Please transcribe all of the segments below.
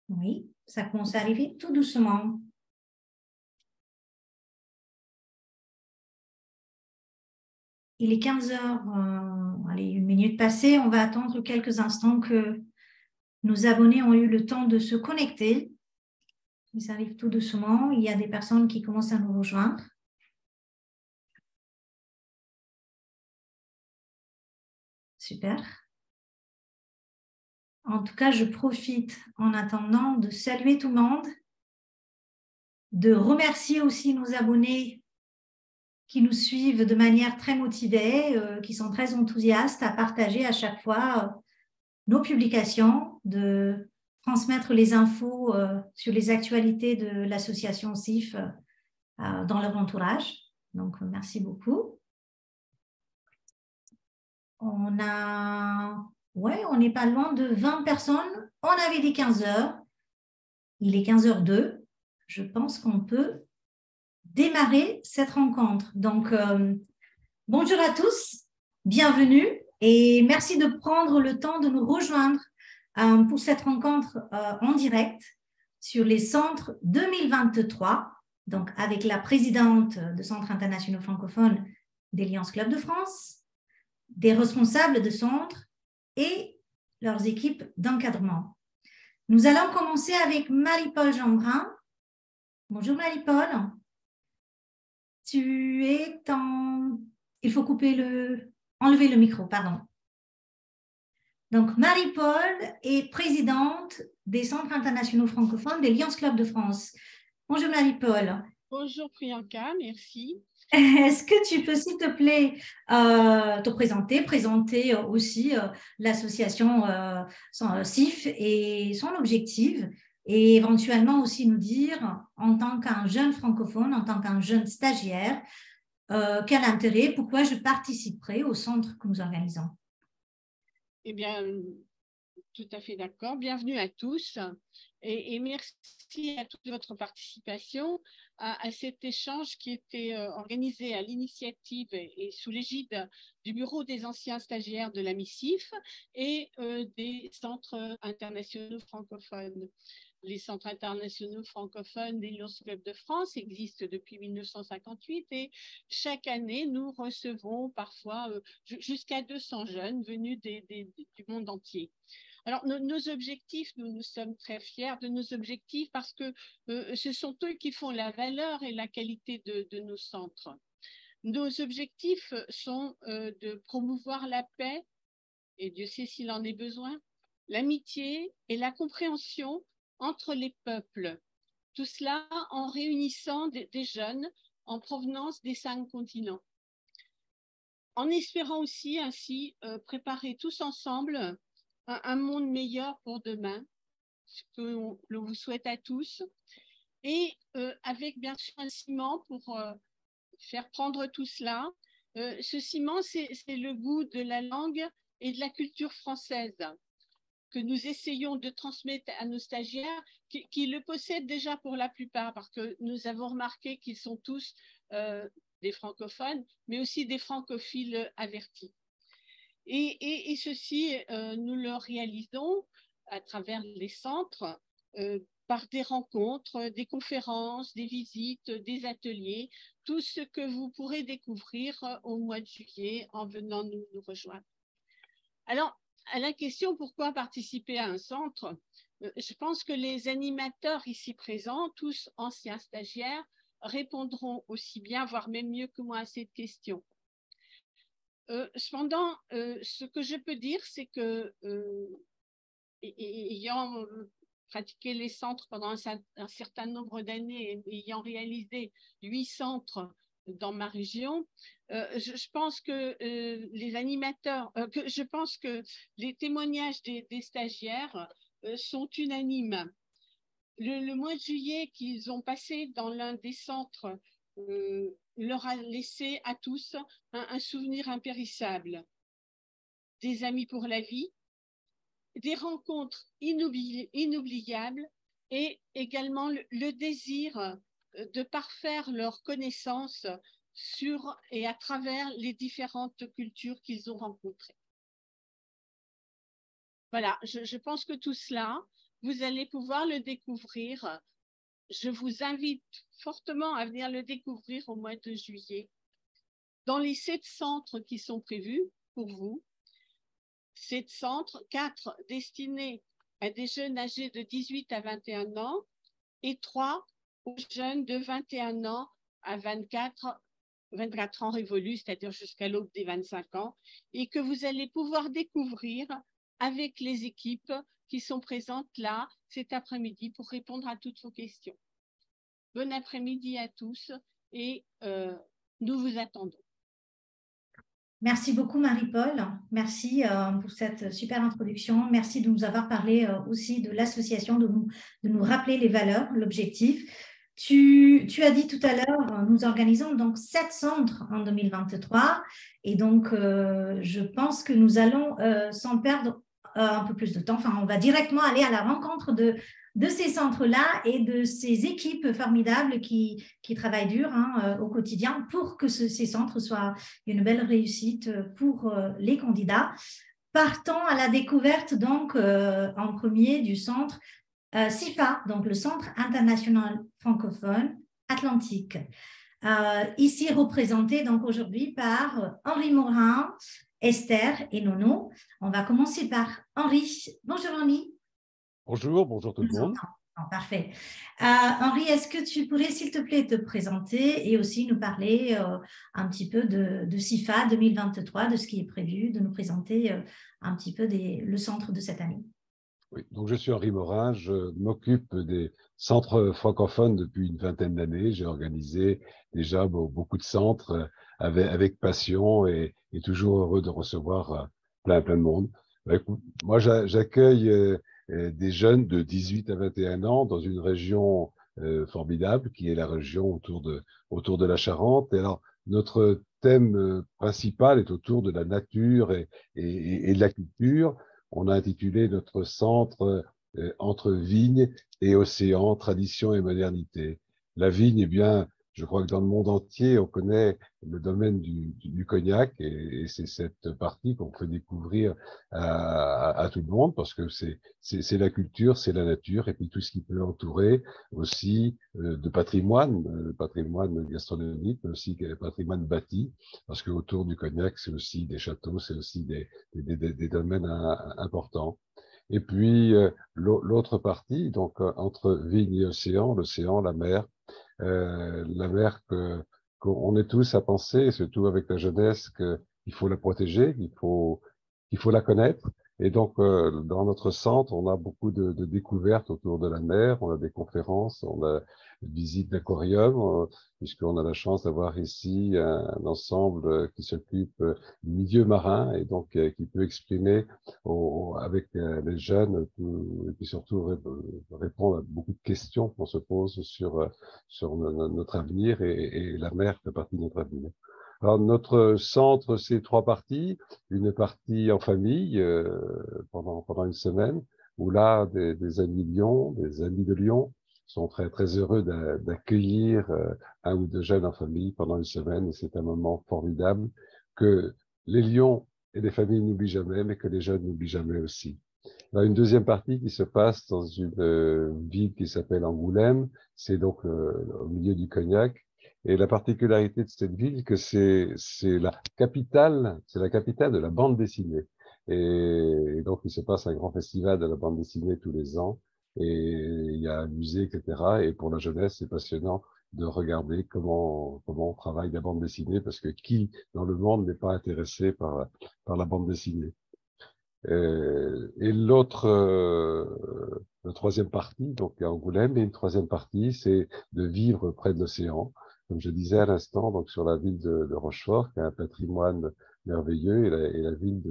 Oui, ça commence à arriver tout doucement. Il est 15 heures, allez, 1 minute passée. On va attendre quelques instants que nos abonnés ont eu le temps de se connecter. Ils arrivent tout doucement. Il y a des personnes qui commencent à nous rejoindre. Super. En tout cas, je profite en attendant de saluer tout le monde, de remercier aussi nos abonnés qui nous suivent de manière très motivée, qui sont très enthousiastes à partager à chaque fois nos publications, de transmettre les infos sur les actualités de l'association CIF dans leur entourage. Donc, merci beaucoup. On n'est pas loin de 20 personnes. On avait dit 15 heures. Il est 15h02. Je pense qu'on peut démarrer cette rencontre. Donc, bonjour à tous, bienvenue et merci de prendre le temps de nous rejoindre pour cette rencontre en direct sur les centres 2023, donc avec la présidente de Centres internationaux francophones des Lions Club de France, des responsables de centres et leurs équipes d'encadrement. Nous allons commencer avec Marie-Paul Jeanbrun. Bonjour Marie-Paul. Il faut enlever le micro, pardon. Donc, Marie-Paul est présidente des Centres internationaux francophones des Lions Club de France. Bonjour Marie-Paul. Bonjour Priyanka, merci. Est-ce que tu peux, s'il te plaît, te présenter aussi l'association CIF et son objectif, et éventuellement aussi nous dire, en tant qu'un jeune francophone, en tant qu'un jeune stagiaire, quel intérêt, pourquoi je participerai au centre que nous organisons? Eh bien, tout à fait d'accord. Bienvenue à tous et merci à toute votre participation à cet échange qui était organisé à l'initiative et sous l'égide du Bureau des anciens stagiaires de la MICIF et des centres internationaux francophones. Les centres internationaux francophones des Lions Club de France existent depuis 1958 et chaque année, nous recevons parfois jusqu'à 200 jeunes venus du monde entier. Alors, nos objectifs, nous sommes très fiers de nos objectifs parce que ce sont eux qui font la valeur et la qualité de nos centres. Nos objectifs sont de promouvoir la paix, et Dieu sait s'il en est besoin, l'amitié et la compréhension entre les peuples. Tout cela en réunissant des jeunes en provenance des 5 continents. En espérant aussi ainsi préparer tous ensemble un monde meilleur pour demain, ce que l'on vous souhaite à tous, et avec bien sûr un ciment pour faire prendre tout cela. Ce ciment, c'est le goût de la langue et de la culture française que nous essayons de transmettre à nos stagiaires qui le possèdent déjà pour la plupart, parce que nous avons remarqué qu'ils sont tous des francophones, mais aussi des francophiles avertis. Et ceci, nous le réalisons à travers les centres, par des rencontres, des conférences, des visites, des ateliers, tout ce que vous pourrez découvrir au mois de juillet en venant nous rejoindre. Alors, à la question pourquoi participer à un centre, je pense que les animateurs ici présents, tous anciens stagiaires, répondront aussi bien, voire même mieux que moi à cette question. Cependant, ce que je peux dire, c'est que ayant pratiqué les centres pendant un certain nombre d'années et ayant réalisé 8 centres dans ma région, je pense que les animateurs, je pense que les témoignages des stagiaires sont unanimes. Le mois de juillet qu'ils ont passé dans l'un des centres leur a laissé à tous un souvenir impérissable. Des amis pour la vie, des rencontres inoubliables et également le désir de parfaire leurs connaissances sur et à travers les différentes cultures qu'ils ont rencontrées. Voilà, je pense que tout cela vous allez pouvoir le découvrir. Je vous invite fortement à venir le découvrir au mois de juillet. Dans les 7 centres qui sont prévus pour vous, 7 centres, 4 destinés à des jeunes âgés de 18 à 21 ans et 3 aux jeunes de 21 ans à 24 ans révolus, c'est-à-dire jusqu'à l'aube des 25 ans, et que vous allez pouvoir découvrir avec les équipes qui sont présentes là cet après-midi pour répondre à toutes vos questions. Bon après-midi à tous et nous vous attendons. Merci beaucoup Marie-Paul. Merci pour cette super introduction. Merci de nous avoir parlé aussi de l'association, de nous rappeler les valeurs, l'objectif. Tu as dit tout à l'heure, nous organisons donc 7 centres en 2023 et donc je pense que nous allons sans perdre un peu plus de temps, enfin on va directement aller à la rencontre de ces centres-là et de ces équipes formidables qui travaillent dur au quotidien pour que ces centres soient une belle réussite pour les candidats. Partons à la découverte donc en premier du centre CIFA, donc le Centre international francophone atlantique. Ici représenté donc aujourd'hui par Henri Morin, Esther et Nono. On va commencer par Henri. Bonjour Henri. Bonjour tout le monde. Parfait. Henri, est-ce que tu pourrais, s'il te plaît, te présenter et aussi nous parler un petit peu de CIFA 2023, de ce qui est prévu, de nous présenter un petit peu le centre de cette année? Oui, donc je suis Henri Morin, je m'occupe des centres francophones depuis une vingtaine d'années. J'ai organisé déjà beaucoup de centres avec passion et toujours heureux de recevoir plein de monde. Écoute, moi, j'accueille des jeunes de 18 à 21 ans dans une région formidable qui est la région autour de la Charente. Et alors, notre thème principal est autour de la nature et de la culture. On a intitulé notre centre Entre vigne et océan, tradition et modernité. La vigne, eh bien, je crois que dans le monde entier, on connaît le domaine du cognac et c'est cette partie qu'on fait découvrir à tout le monde parce que c'est la culture, c'est la nature et puis tout ce qui peut entourer aussi de patrimoine gastronomique, mais aussi patrimoine bâti, parce que autour du cognac, c'est aussi des châteaux, c'est aussi des domaines importants. Et puis l'autre partie, donc entre vigne et océan, l'océan, la mer qu'on est tous à penser, surtout avec la jeunesse, qu'il faut la protéger, qu'il faut la connaître. Et donc, dans notre centre, on a beaucoup de découvertes autour de la mer. On a des conférences, on a une visite d'aquarium, puisqu'on a la chance d'avoir ici un ensemble qui s'occupe du milieu marin et donc qui peut exprimer avec les jeunes et puis surtout répondre à beaucoup de questions qu'on se pose sur notre avenir et la mer fait partie de notre avenir. Alors, notre centre, c'est 3 parties. Une partie en famille pendant une semaine, où là, des amis de Lyon, des amis de Lyon sont très, très heureux d'accueillir un ou 2 jeunes en famille pendant une semaine. Et c'est un moment formidable que les Lyons et les familles n'oublient jamais, mais que les jeunes n'oublient jamais aussi. Alors, une deuxième partie qui se passe dans une ville qui s'appelle Angoulême. C'est donc au milieu du Cognac. Et la particularité de cette ville, que c'est la capitale de la bande dessinée. Et donc, il se passe un grand festival de la bande dessinée tous les ans. Et il y a un musée, etc. Et pour la jeunesse, c'est passionnant de regarder comment on travaille la bande dessinée, parce que qui dans le monde n'est pas intéressé par la bande dessinée. Et la troisième partie, donc à Angoulême, et une troisième partie, c'est de vivre près de l'océan. Comme je disais à l'instant, donc sur la ville de Rochefort, qui a un patrimoine merveilleux, et la ville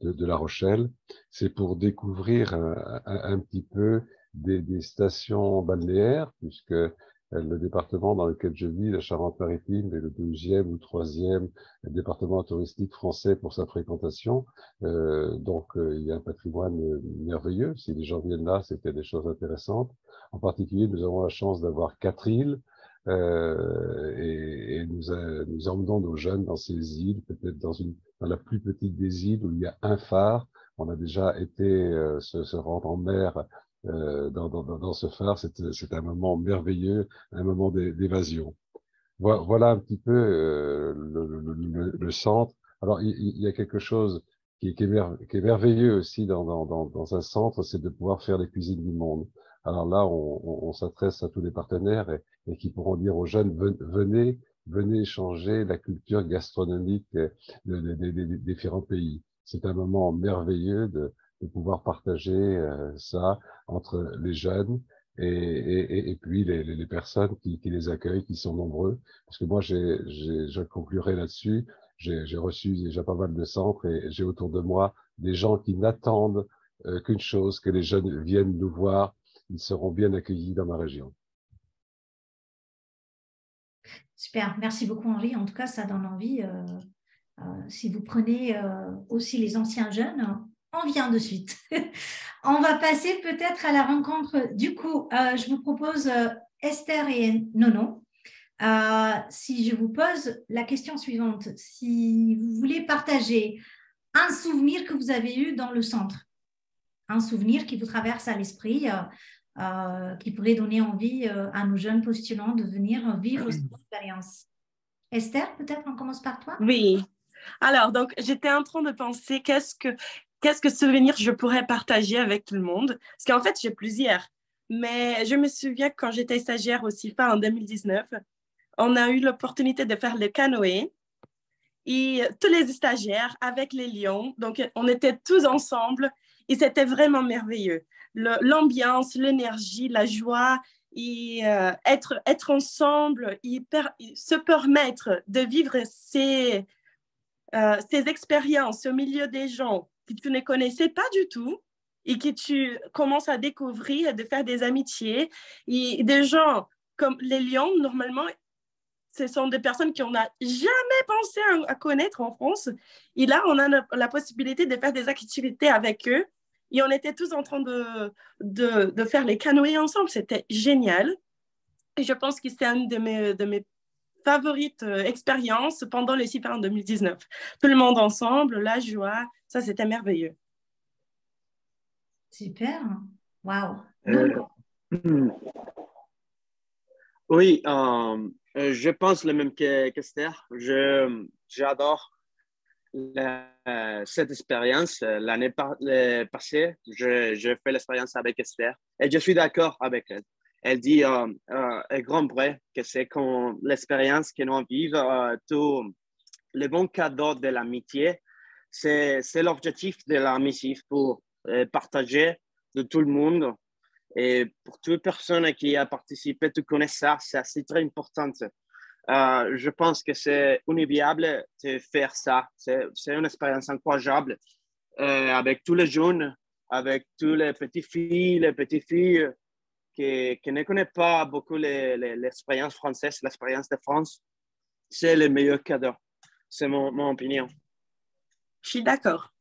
de La Rochelle, c'est pour découvrir un petit peu des stations balnéaires, puisque le département dans lequel je vis, la Charente-Maritime, est le 12e ou 3e département touristique français pour sa fréquentation. Donc, il y a un patrimoine merveilleux. Si les gens viennent là, c'était des choses intéressantes. En particulier, nous avons la chance d'avoir 4 îles et nous emmenons nos jeunes dans ces îles, peut-être dans la plus petite des îles où il y a un phare. On a déjà été se rendre en mer dans ce phare. C'est un moment merveilleux, un moment d'évasion. Voilà un petit peu le centre. Alors, il y a quelque chose qui est merveilleux aussi dans un centre, c'est de pouvoir faire les cuisines du monde. Alors là, on s'adresse à tous les partenaires et qui pourront dire aux jeunes, venez échanger la culture gastronomique des différents pays. C'est un moment merveilleux de pouvoir partager ça entre les jeunes et puis les personnes qui les accueillent, qui sont nombreux. Parce que moi, je conclurai là-dessus. J'ai reçu déjà pas mal de centres et j'ai autour de moi des gens qui n'attendent qu'une chose, que les jeunes viennent nous voir. Ils seront bien accueillis dans ma région. Super, merci beaucoup Henri. En tout cas, ça donne envie. Si vous prenez aussi les anciens jeunes, on vient de suite. On va passer peut-être à la rencontre. Du coup, je vous propose Esther et Nono. Si je vous pose la question suivante, si vous voulez partager un souvenir que vous avez eu dans le centre, un souvenir qui vous traverse à l'esprit, qui pourrait donner envie à nos jeunes postulants de venir vivre cette expérience. Esther, peut-être on commence par toi? Oui. Alors, donc, j'étais en train de penser qu'est-ce que souvenir je pourrais partager avec tout le monde. Parce qu'en fait, j'ai plusieurs. Mais je me souviens quand j'étais stagiaire au CIFA en 2019, on a eu l'opportunité de faire le canoë. Et tous les stagiaires avec les lions, donc on était tous ensemble et c'était vraiment merveilleux. L'ambiance, l'énergie, la joie, et être ensemble, et se permettre de vivre ces expériences au milieu des gens que tu ne connaissais pas du tout et que tu commences à découvrir, de faire des amitiés. Et des gens comme les lions, normalement, ce sont des personnes qu'on n'a jamais pensé à connaître en France. Et là, on a la possibilité de faire des activités avec eux. Et on était tous en train de faire les canoës ensemble. C'était génial. Et je pense que c'est une de mes favorites expériences pendant le CIFA en 2019. Tout le monde ensemble, la joie, ça, c'était merveilleux. Super. Waouh. Oui, je pense le même qu'Esther. J'adore cette expérience. L'année passée, j'ai fait l'expérience avec Esther et je suis d'accord avec elle. Elle dit un grand vrai que c'est l'expérience que nous vivons, tout le bon cadeau de l'amitié. C'est l'objectif de l'amitié pour partager de tout le monde. Et pour toute personne qui a participé, tu connais ça, c'est très important. Je pense que c'est inévitable de faire ça. C'est une expérience incroyable avec tous les jeunes, avec tous les petites filles qui ne connaissent pas beaucoup l'expérience française, l'expérience de France. C'est le meilleur cadeau. C'est mon opinion. Je suis d'accord.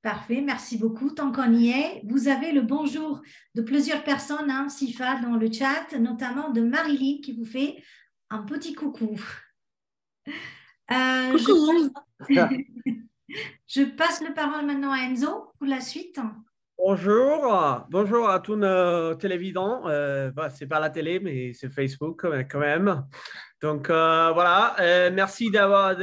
Parfait, merci beaucoup. Tant qu'on y est, vous avez le bonjour de plusieurs personnes, hein, Sifa, dans le chat, notamment de Marilyn qui vous fait un petit coucou. Coucou. Je passe le parole maintenant à Enzo pour la suite. Bonjour à tous nos télévisants. C'est pas la télé, mais c'est Facebook quand même. Donc voilà, merci d'avoir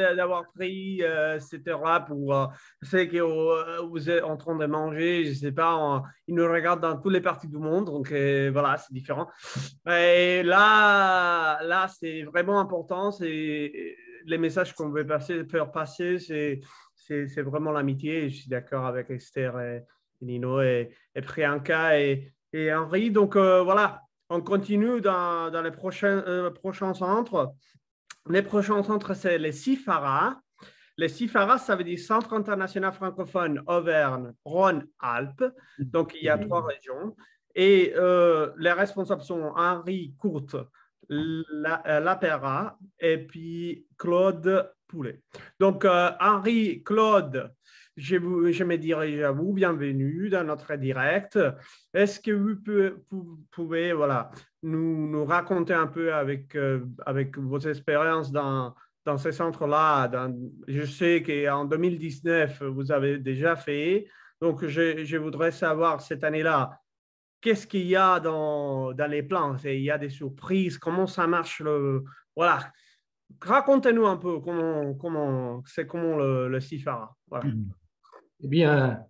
pris cette heure-là pour. Je sais que vous êtes en train de manger, je sais pas, ils nous regardent dans toutes les parties du monde, donc voilà, c'est différent. Et là, c'est vraiment important. C'est les messages qu'on veut faire passer, c'est vraiment l'amitié. Je suis d'accord avec Esther et Nino et Priyanka et Henri. Donc voilà, on continue dans les prochains centres. Les prochains centres, c'est les CIFARA. Les CIFARA, ça veut dire Centre international francophone Auvergne-Rhône-Alpes. Donc, il y a 3 régions. Et les responsables sont Henri Courte, Lapera et puis Claude Poulet. Donc, Henri, Claude, je me dirige à vous. Bienvenue dans notre direct. Est-ce que vous pouvez nous raconter un peu avec vos expériences dans ces centres-là? Je sais qu'en 2019, vous avez déjà fait. Donc, je voudrais savoir cette année-là, qu'est-ce qu'il y a dans les plans? Il y a des surprises? Comment ça marche? Voilà. Racontez-nous un peu comment le CIFARA. Voilà. Eh bien,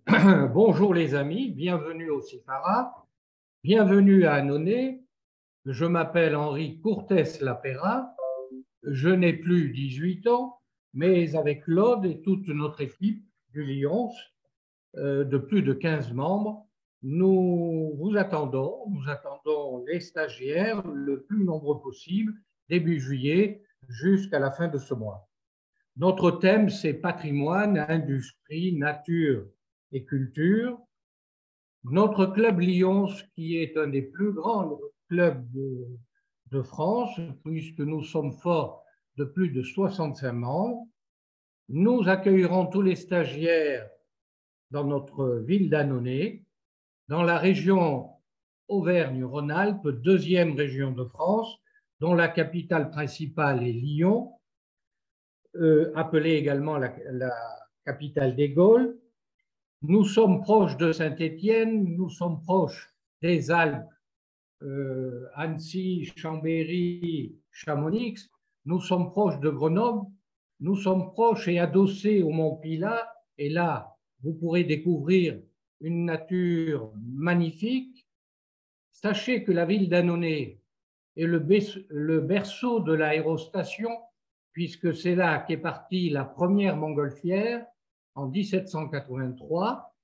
bonjour les amis, bienvenue au CIFARA, bienvenue à Annonay. Je m'appelle Henri Courtès-Lapéra, je n'ai plus 18 ans, mais avec Claude et toute notre équipe du Lions, de plus de 15 membres, nous attendons les stagiaires le plus nombreux possible, début juillet jusqu'à la fin de ce mois. Notre thème, c'est patrimoine, industrie, nature et culture. Notre club Lions, qui est un des plus grands clubs de France, puisque nous sommes forts de plus de 65 membres, nous accueillerons tous les stagiaires dans notre ville d'Annonay, dans la région Auvergne-Rhône-Alpes, deuxième région de France, dont la capitale principale est Lyon, appelée également la capitale des Gaules. Nous sommes proches de Saint-Étienne, nous sommes proches des Alpes, Annecy, Chambéry, Chamonix, nous sommes proches de Grenoble, nous sommes proches et adossés au Mont Pilat, et là, vous pourrez découvrir une nature magnifique. Sachez que la ville d'Annonay est le berceau de l'aérostation, puisque c'est là qu'est partie la première montgolfière en 1783.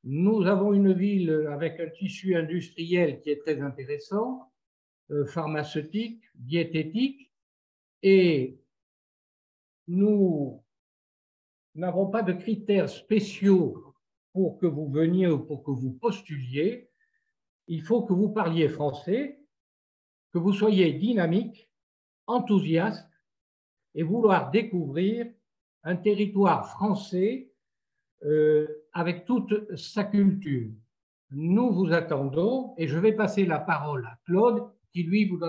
Nous avons une ville avec un tissu industriel qui est très intéressant, pharmaceutique, diététique, et nous n'avons pas de critères spéciaux pour que vous veniez ou pour que vous postuliez. Il faut que vous parliez français, que vous soyez dynamique, enthousiaste et vouloir découvrir un territoire français avec toute sa culture. Nous vous attendons et je vais passer la parole à Claude qui, lui, vous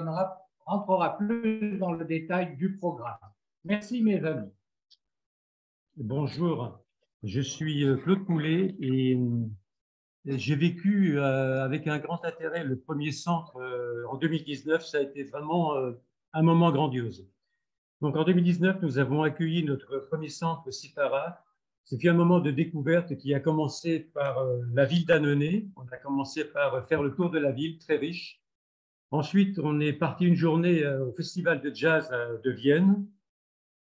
rentrera plus dans le détail du programme. Merci, mes amis. Bonjour, je suis Claude Poulet et j'ai vécu avec un grand intérêt le premier centre en 2019. Ça a été vraiment un moment grandiose. Donc en 2019, nous avons accueilli notre premier centre CIFARA. C'était un moment de découverte qui a commencé par la ville d'Annonay. On a commencé par faire le tour de la ville, très riche. Ensuite, on est parti une journée au Festival de jazz de Vienne.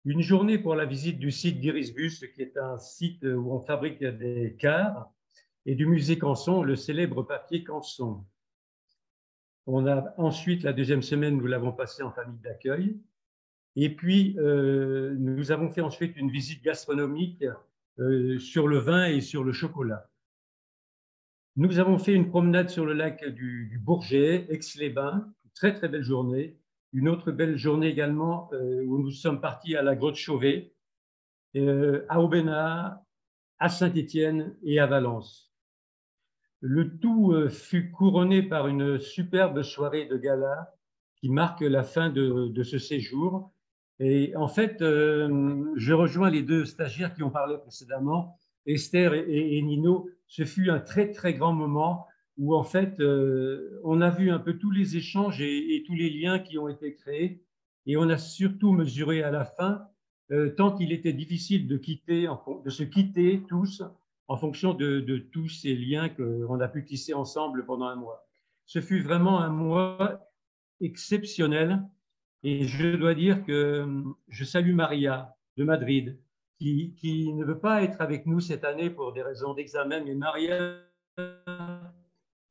Une journée pour la visite du site d'Irisbus, qui est un site où on fabrique des cars, et du musée Canson, le célèbre papier Canson. On a ensuite, la deuxième semaine, nous l'avons passée en famille d'accueil. Et puis, nous avons fait ensuite une visite gastronomique sur le vin et sur le chocolat. Nous avons fait une promenade sur le lac du Bourget, Aix-les-Bains, très très belle journée. Une autre belle journée également où nous sommes partis à la grotte Chauvet, à Aubenas, à Saint-Étienne et à Valence. Le tout fut couronné par une superbe soirée de gala qui marque la fin de ce séjour. Et en fait, je rejoins les deux stagiaires qui ont parlé précédemment, Esther et Nino. Ce fut un très très grand moment où en fait, on a vu un peu tous les échanges et tous les liens qui ont été créés. Et on a surtout mesuré à la fin, tant il était difficile de se quitter tous en fonction de tous ces liens qu'on a pu tisser ensemble pendant un mois. Ce fut vraiment un mois exceptionnel. Et je dois dire que je salue Maria de Madrid, qui ne veut pas être avec nous cette année pour des raisons d'examen, mais Maria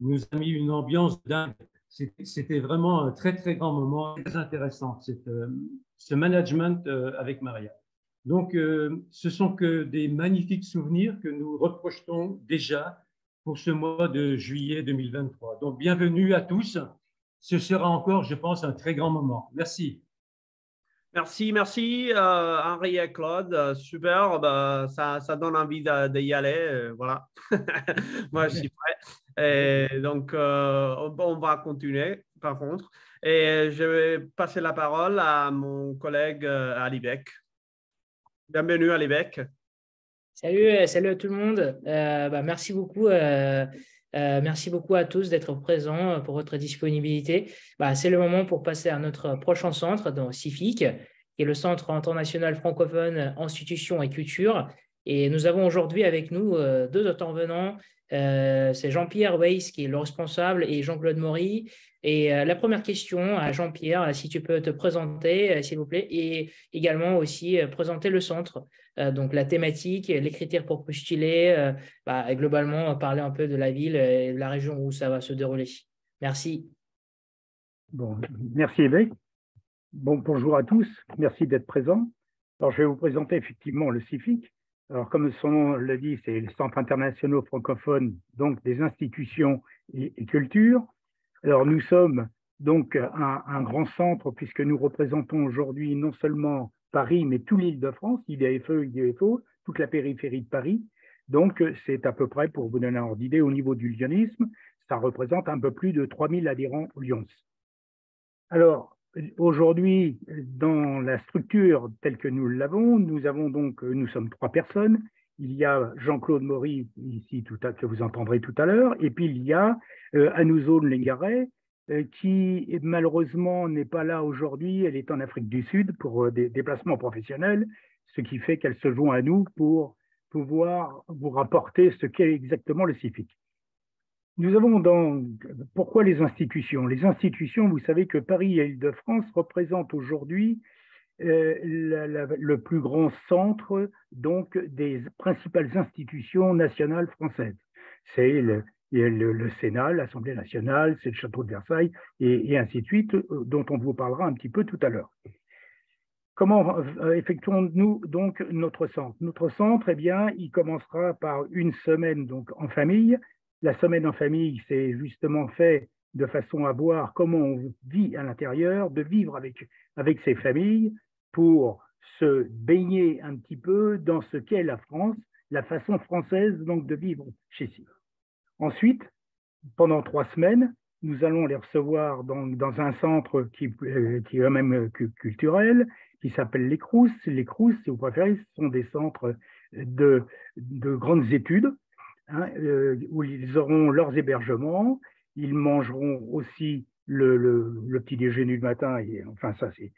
nous a mis une ambiance dingue. C'était vraiment un très, très grand moment, très intéressant, ce management avec Maria. Donc, ce sont que des magnifiques souvenirs que nous reprojetons déjà pour ce mois de juillet 2023. Donc, bienvenue à tous. Ce sera encore, je pense, un très grand moment. Merci. Merci, Henri et Claude. Super, ça donne envie d'y aller. Voilà. Moi, je suis prêt. Et donc, on va continuer, par contre. Et je vais passer la parole à mon collègue Alibek. Bienvenue, Alibek. Salut à tout le monde. Merci beaucoup. Merci beaucoup à tous d'être présents pour votre disponibilité. C'est le moment pour passer à notre prochain centre dans CIFIC, qui est le Centre international francophone institutions et culture. Et nous avons aujourd'hui avec nous deux intervenants. C'est Jean-Pierre Weiss qui est le responsable et Jean-Claude Maury. Et la première question à Jean-Pierre, si tu peux te présenter, s'il vous plaît, et également aussi présenter le centre. Donc la thématique, les critères pour postuler, et globalement parler un peu de la ville et de la région où ça va se dérouler. Merci. Bon, merci Évêque. Bon, bonjour à tous, merci d'être présents. Alors je vais vous présenter effectivement le CIFIC. Alors comme son nom le dit, c'est le Centre international francophone, donc des institutions et culture. Alors nous sommes donc un grand centre puisque nous représentons aujourd'hui non seulement Paris, mais toute l'Île-de-France, IDFE, IDFO, toute la périphérie de Paris. Donc, c'est à peu près, pour vous donner un ordre d'idée, au niveau du lyonisme, ça représente un peu plus de 3000 adhérents lyons. Alors, aujourd'hui, dans la structure telle que nous l'avons, nous sommes 3 personnes. Il y a Jean-Claude Maury, ici, que vous entendrez tout à l'heure, et puis il y a Anouzo Lengaret, qui malheureusement n'est pas là aujourd'hui, elle est en Afrique du Sud pour des déplacements professionnels, ce qui fait qu'elle se joint à nous pour pouvoir vous rapporter ce qu'est exactement le CIFIC. Nous avons pourquoi les institutions? Les institutions, vous savez que Paris et Île-de-France représentent aujourd'hui le plus grand centre donc, des principales institutions nationales françaises. C'est le Sénat, l'Assemblée nationale, c'est le château de Versailles, et ainsi de suite, dont on vous parlera un petit peu tout à l'heure. Comment effectuons-nous donc notre centre? Notre centre, eh bien, il commencera par une semaine donc, en famille. La semaine en famille, c'est justement fait de façon à voir comment on vit à l'intérieur, de vivre avec ses familles pour se baigner un petit peu dans ce qu'est la France, la façon française donc, de vivre chez soi. Ensuite, pendant 3 semaines, nous allons les recevoir dans un centre qui est même culturel, qui s'appelle les Crous. Les Crous, si vous préférez, ce sont des centres de grandes études, hein, où ils auront leurs hébergements, ils mangeront aussi le petit déjeuner du matin, et enfin ça c'est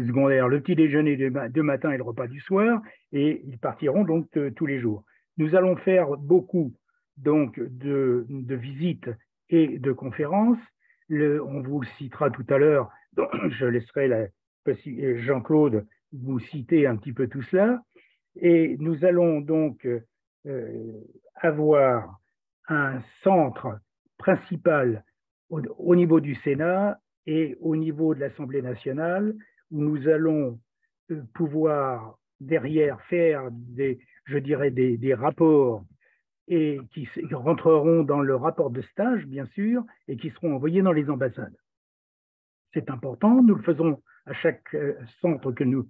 secondaire, le petit déjeuner du matin et le repas du soir, et ils partiront donc tous les jours. Nous allons faire beaucoup donc de visites et de conférences. On vous le citera tout à l'heure, je laisserai Jean-Claude vous citer un petit peu tout cela. Et nous allons donc avoir un centre principal au niveau du Sénat et au niveau de l'Assemblée nationale, où nous allons pouvoir derrière faire des rapports et qui rentreront dans le rapport de stage, bien sûr, et qui seront envoyés dans les ambassades. C'est important, nous le faisons à chaque centre que nous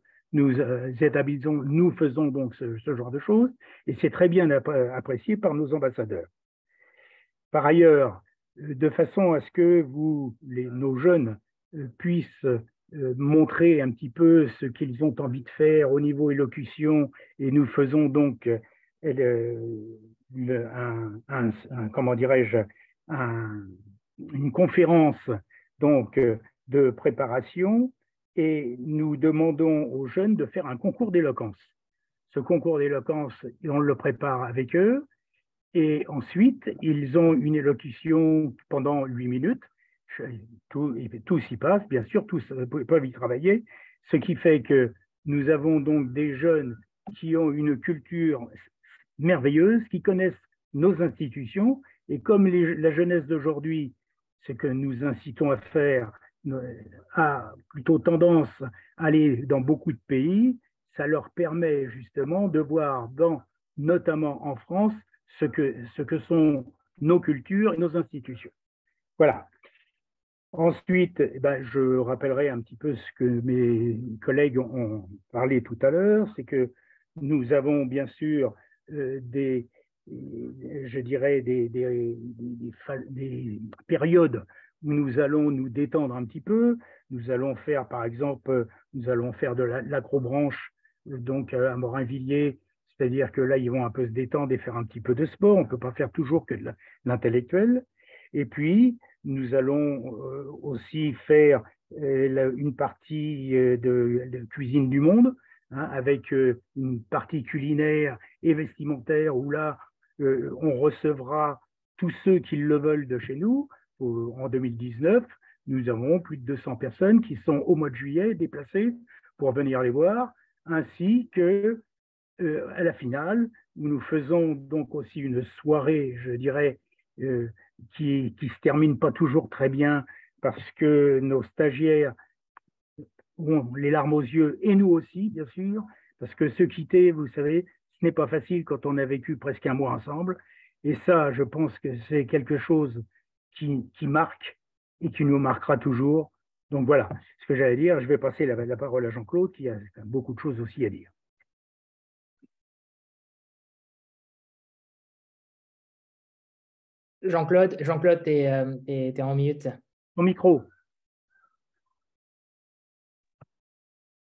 établissons, nous faisons donc ce genre de choses, et c'est très bien apprécié par nos ambassadeurs. Par ailleurs, de façon à ce que nos jeunes puissent montrer un petit peu ce qu'ils ont envie de faire au niveau élocution, et nous faisons donc comment dirais-je, une conférence donc, de préparation, et nous demandons aux jeunes de faire un concours d'éloquence. Ce concours d'éloquence, on le prépare avec eux, et ensuite, ils ont une élocution pendant 8 minutes. Tous y passent, bien sûr, tous peuvent y travailler, ce qui fait que nous avons donc des jeunes qui ont une culture merveilleuse, qui connaissent nos institutions, et comme la jeunesse d'aujourd'hui, ce que nous incitons à faire, a plutôt tendance à aller dans beaucoup de pays, ça leur permet justement de voir, notamment en France, ce que sont nos cultures et nos institutions. Voilà. Ensuite, je rappellerai un petit peu ce que mes collègues ont parlé tout à l'heure, c'est que nous avons bien sûr des périodes où nous allons nous détendre un petit peu. Nous allons faire, par exemple, de l'acrobranche donc à Morinvilliers c'est-à-dire que là, ils vont un peu se détendre et faire un petit peu de sport. On ne peut pas faire toujours que de l'intellectuel. Et puis, nous allons aussi faire une partie de cuisine du monde, hein, avec une partie culinaire et vestimentaire où là, on recevra tous ceux qui le veulent de chez nous. En 2019, nous avons plus de 200 personnes qui sont au mois de juillet déplacées pour venir les voir, ainsi que à la finale, où nous faisons donc aussi une soirée, je dirais, qui se termine pas toujours très bien parce que nos stagiaires ont les larmes aux yeux, et nous aussi, bien sûr, parce que se quitter, vous savez, ce n'est pas facile quand on a vécu presque un mois ensemble. Et ça, je pense que c'est quelque chose qui marque et qui nous marquera toujours. Donc voilà ce que j'allais dire. Je vais passer la parole à Jean-Claude, qui a beaucoup de choses aussi à dire. Jean-Claude, tu es en mute. Au micro.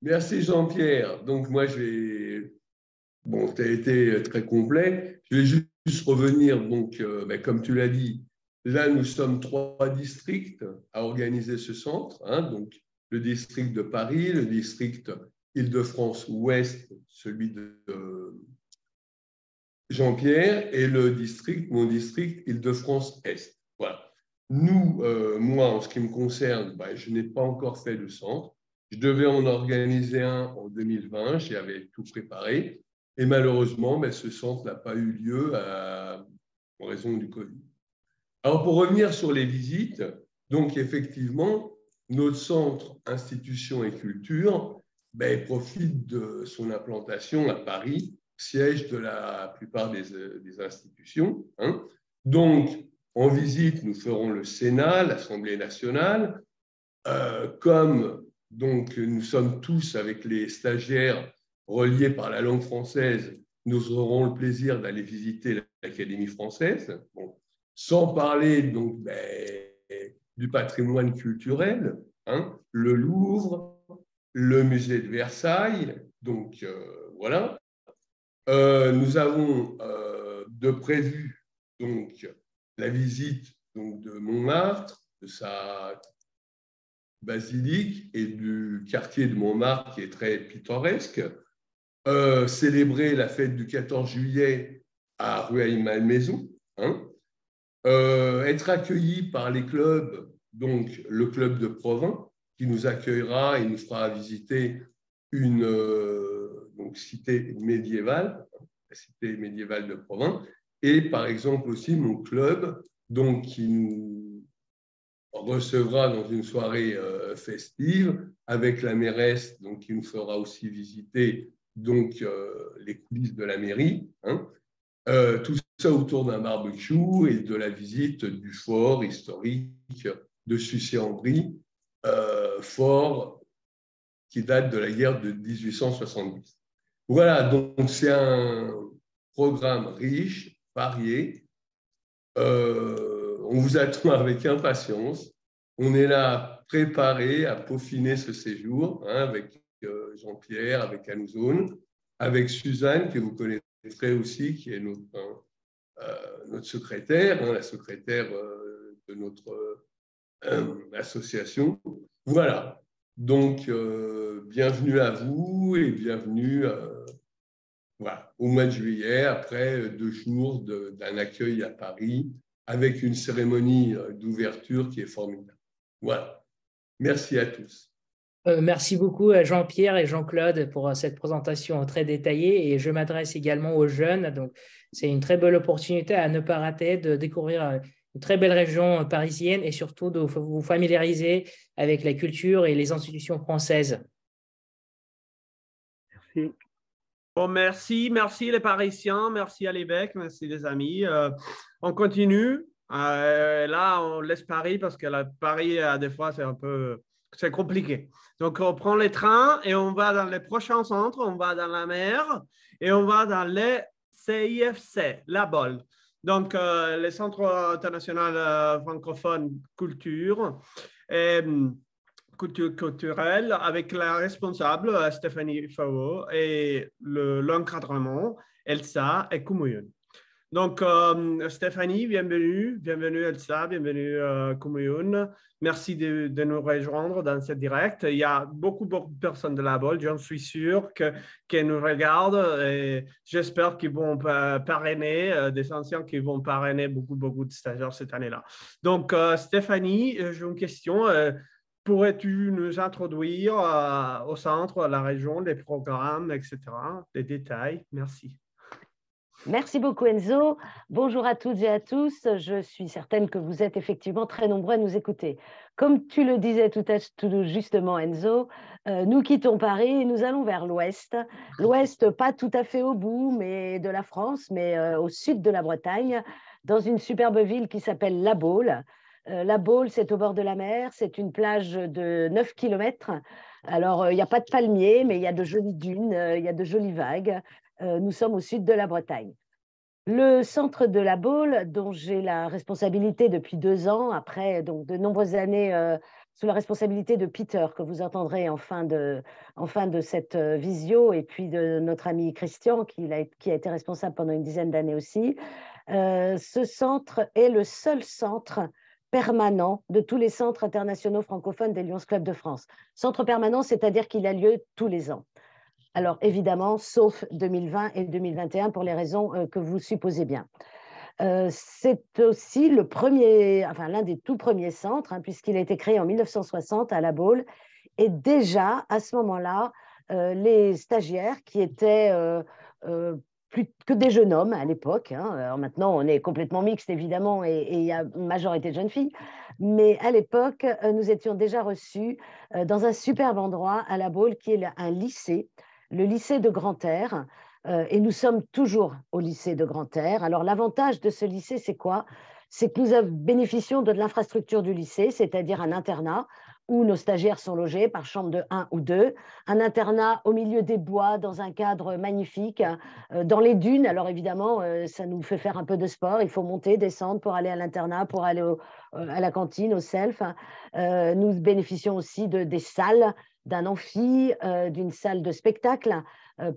Merci Jean-Pierre. Donc moi, bon, tu as été très complet. Je vais juste revenir, donc, comme tu l'as dit, là, nous sommes 3 districts à organiser ce centre. Hein, donc, le district de Paris, le district Île-de-France-Ouest, celui de Jean-Pierre, et mon district Île-de-France-Est. Voilà. Nous, moi, en ce qui me concerne, je n'ai pas encore fait de centre. Je devais en organiser un en 2020, j'avais tout préparé. Et malheureusement, ce centre n'a pas eu lieu en raison du Covid. Alors, pour revenir sur les visites, donc effectivement, notre centre Institutions et Culture profite de son implantation à Paris, siège de la plupart des institutions. Hein. Donc, en visite, nous ferons le Sénat, l'Assemblée nationale. Comme donc, nous sommes tous avec les stagiaires reliés par la langue française, nous aurons le plaisir d'aller visiter l'Académie française. Bon, sans parler donc, du patrimoine culturel, hein, le Louvre, le musée de Versailles. Donc, voilà. Nous avons de prévu donc, la visite donc, de Montmartre, de sa basilique et du quartier de Montmartre qui est très pittoresque, célébrer la fête du 14 juillet à Rueil-Malmaison, hein, être accueilli par les clubs, donc le club de Provins qui nous accueillera et nous fera visiter une donc, cité médiévale, la cité médiévale de Provins, et par exemple aussi mon club donc, qui nous recevra dans une soirée festive avec la mairesse donc, qui nous fera aussi visiter donc, les coulisses de la mairie. Hein. Tout ça autour d'un barbecue et de la visite du fort historique de Sucy-en-Brie, fort qui date de la guerre de 1870. Voilà, donc c'est un programme riche, varié. On vous attend avec impatience. On est là préparé à peaufiner ce séjour hein, avec Jean-Pierre, avec Anne-Zone, avec Suzanne, que vous connaîtrez aussi, qui est notre secrétaire, hein, la secrétaire de notre association. Voilà. Donc, bienvenue à vous et bienvenue voilà, au mois de juillet, après 2 jours d'un accueil à Paris avec une cérémonie d'ouverture qui est formidable. Voilà. Merci à tous. Merci beaucoup à Jean-Pierre et Jean-Claude pour cette présentation très détaillée et je m'adresse également aux jeunes. Donc, c'est une très belle opportunité à ne pas rater de découvrir une très belle région parisienne et surtout de vous familiariser avec la culture et les institutions françaises. Merci. Bon, merci les Parisiens, merci à l'évêque, merci les amis. On continue. Là, on laisse Paris parce que Paris, des fois, c'est compliqué. Donc, on prend les trains et on va dans les prochains centres, on va dans la mer et on va dans les CIFC, la BOL. Donc, les centres internationaux francophones culture et culture culturelle avec la responsable Stéphanie Fao et l'encadrement. Elsa et Kumuyun. Donc, Stéphanie, bienvenue. Bienvenue Elsa, bienvenue Kumuyun. Merci de nous rejoindre dans ce direct. Il y a beaucoup de personnes de la BOL, j'en suis sûr, qui nous regardent et j'espère qu'ils vont parrainer, des anciens qui vont parrainer beaucoup de stagiaires cette année-là. Donc, Stéphanie, j'ai une question. Pourrais-tu nous introduire au centre, à la région, les programmes, etc., les détails? Merci. Merci beaucoup Enzo. Bonjour à toutes et à tous. Je suis certaine que vous êtes effectivement très nombreux à nous écouter. Comme tu le disais tout justement Enzo, nous quittons Paris et nous allons vers l'ouest. L'ouest, pas tout à fait au bout de la France, mais au sud de la Bretagne, dans une superbe ville qui s'appelle La Baule. La Baule, c'est au bord de la mer, c'est une plage de 9 km. Alors, il n'y a pas de palmiers, mais il y a de jolies dunes, il y a de jolies vagues. Nous sommes au sud de la Bretagne. Le centre de La Baule, dont j'ai la responsabilité depuis 2 ans, après donc, de nombreuses années sous la responsabilité de Peter, que vous entendrez en fin de cette visio, et puis de notre ami Christian, qui a été responsable pendant une dizaine d'années aussi. Ce centre est le seul centre permanent de tous les centres internationaux francophones des Lions Club de France. Centre permanent, c'est-à-dire qu'il a lieu tous les ans. Alors, évidemment, sauf 2020 et 2021 pour les raisons que vous supposez bien. C'est aussi l'un des tout premiers centres, puisqu'il a été créé en 1960 à La Baule. Et déjà, à ce moment-là, les stagiaires qui étaient plus que des jeunes hommes à l'époque, alors maintenant, on est complètement mixte, évidemment, et il y a une majorité de jeunes filles. Mais à l'époque, nous étions déjà reçus dans un superbe endroit à La Baule, qui est un lycée, le lycée de Grand-Air, et nous sommes toujours au lycée de Grand-Air. Alors, l'avantage de ce lycée, c'est quoi? C'est que nous bénéficions de l'infrastructure du lycée, c'est-à-dire un internat où nos stagiaires sont logés par chambre de 1 ou 2, un internat au milieu des bois, dans un cadre magnifique, dans les dunes. Alors, évidemment, ça nous fait faire un peu de sport. Il faut monter, descendre pour aller à l'internat, pour aller à la cantine, au self. Nous bénéficions aussi des salles, d'un amphi, d'une salle de spectacle